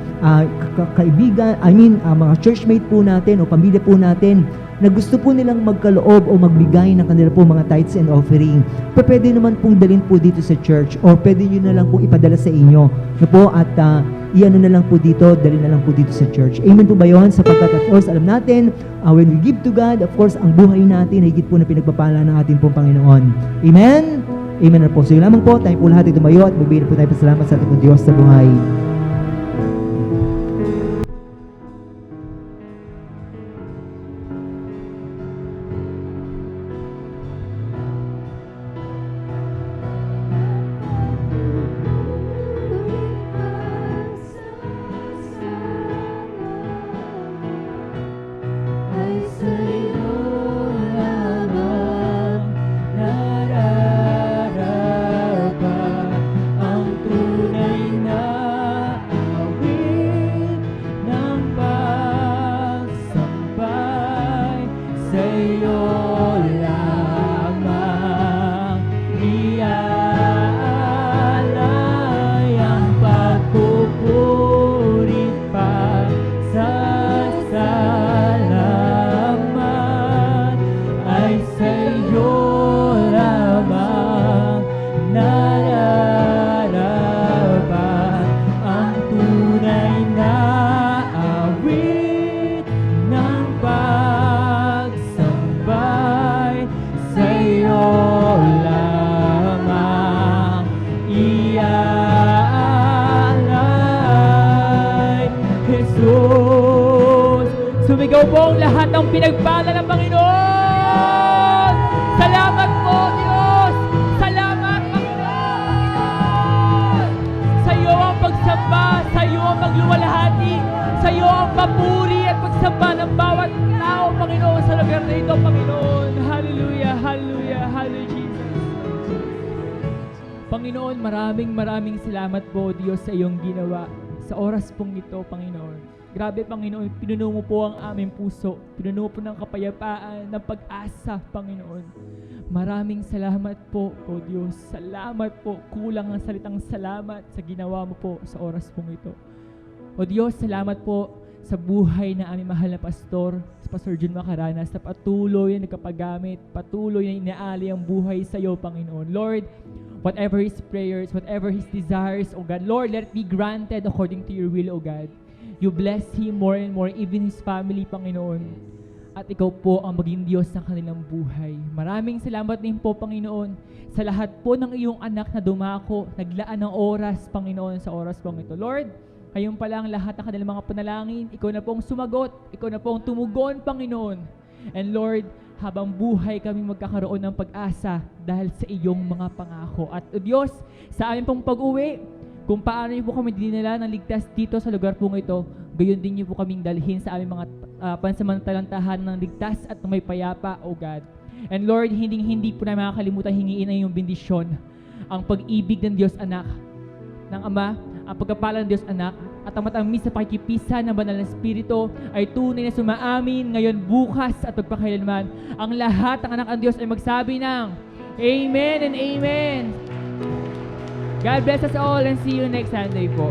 B: kaibigan, mga churchmate po natin o pamilya po natin na gusto po nilang magkaloob o magbigay ng kanila po mga tithes and offering. Pwede naman pong dalhin po dito sa church or pwede nyo na lang pong ipadala sa inyo. No po, at iano na lang po dito, dalhin na lang po dito sa church. Amen po ba yun? Sapagkat of course, alam natin, when we give to God, of course, ang buhay natin ay higit po na pinagpapala ng ating pong Panginoon. Amen? Amen na po. So yun lamang po, tayo po lahat ay tumayo at magbigay na po tayo pasalamat sa ating pong Diyos sa buhay.
C: Ay sa'yo lamang nararapat ang tunay na awit ng pagsambay. Sa'yo lamang iaalay ang pagpupuri pa sa salamat. Ay sa'yo lamang nararapat ang tunay na awit ng pagsambay. Sa'yo lamang iaalay, Jesus. Sumigaw po ang lahat ng pinagpala ng Panginoon. Salamat po, Diyos. Salamat, Panginoon. Sa iyo ang pagsamba, sa iyo ang pagluwalhati, sa iyo ang papuri at pagsamba ng bawat tao, Panginoon, sa lugar na ito, Panginoon. Hallelujah, hallelujah, hallelujah, Jesus. Panginoon, maraming salamat po, Diyos, sa iyong ginawa sa oras pong ito, Panginoon. Grabe, Panginoon, pinuno mo po ang aming puso. Pinuno po ng kapayapaan, ng pag-asa, Panginoon. Maraming salamat po, O Diyos. Salamat po. Kulang ang salitang salamat sa ginawa mo po sa oras pong ito. O Diyos, salamat po sa buhay na aming mahal na pastor, si Pastor Jun Macaranas, na patuloy na nagkapagamit, patuloy na inaali ang buhay sa iyo, Panginoon. Lord, whatever his prayers, whatever his desires, O God, Lord, let it be granted according to your will, O God. You bless him more and more, even his family, Panginoon. At ikaw po ang maging Diyos ng kanilang buhay. Maraming salamat din po, Panginoon, sa lahat po ng iyong anak na dumako, naglaan ng oras, Panginoon, sa oras pong ito. Lord, kayong pala ang lahat ng kanilang mga panalangin. Ikaw na pong sumagot. Ikaw na pong tumugon, Panginoon. And Lord, habang buhay kami magkakaroon ng pag-asa dahil sa iyong mga pangako. At Diyos, sa aming pong pag-uwi, kung paano niyo po kami dinala ng ligtas dito sa lugar pong ito, gayon din niyo po kaming dalhin sa aming mga pansamantalang tahanan ng ligtas at may payapa, O God. And Lord, hindi po namin makakalimutan hingiin ang iyong bendisyon, ang pag-ibig ng Diyos Anak, ng Ama, ang pagkapala ng Diyos Anak, at ang matamis sa pakikipisa ng banal na Espiritu ay tunay na sumaamin ngayon, bukas at magpakailanman. Ang lahat ng anak ng Diyos ay magsabi ng Amen and Amen. God bless us all and see you next Sunday po.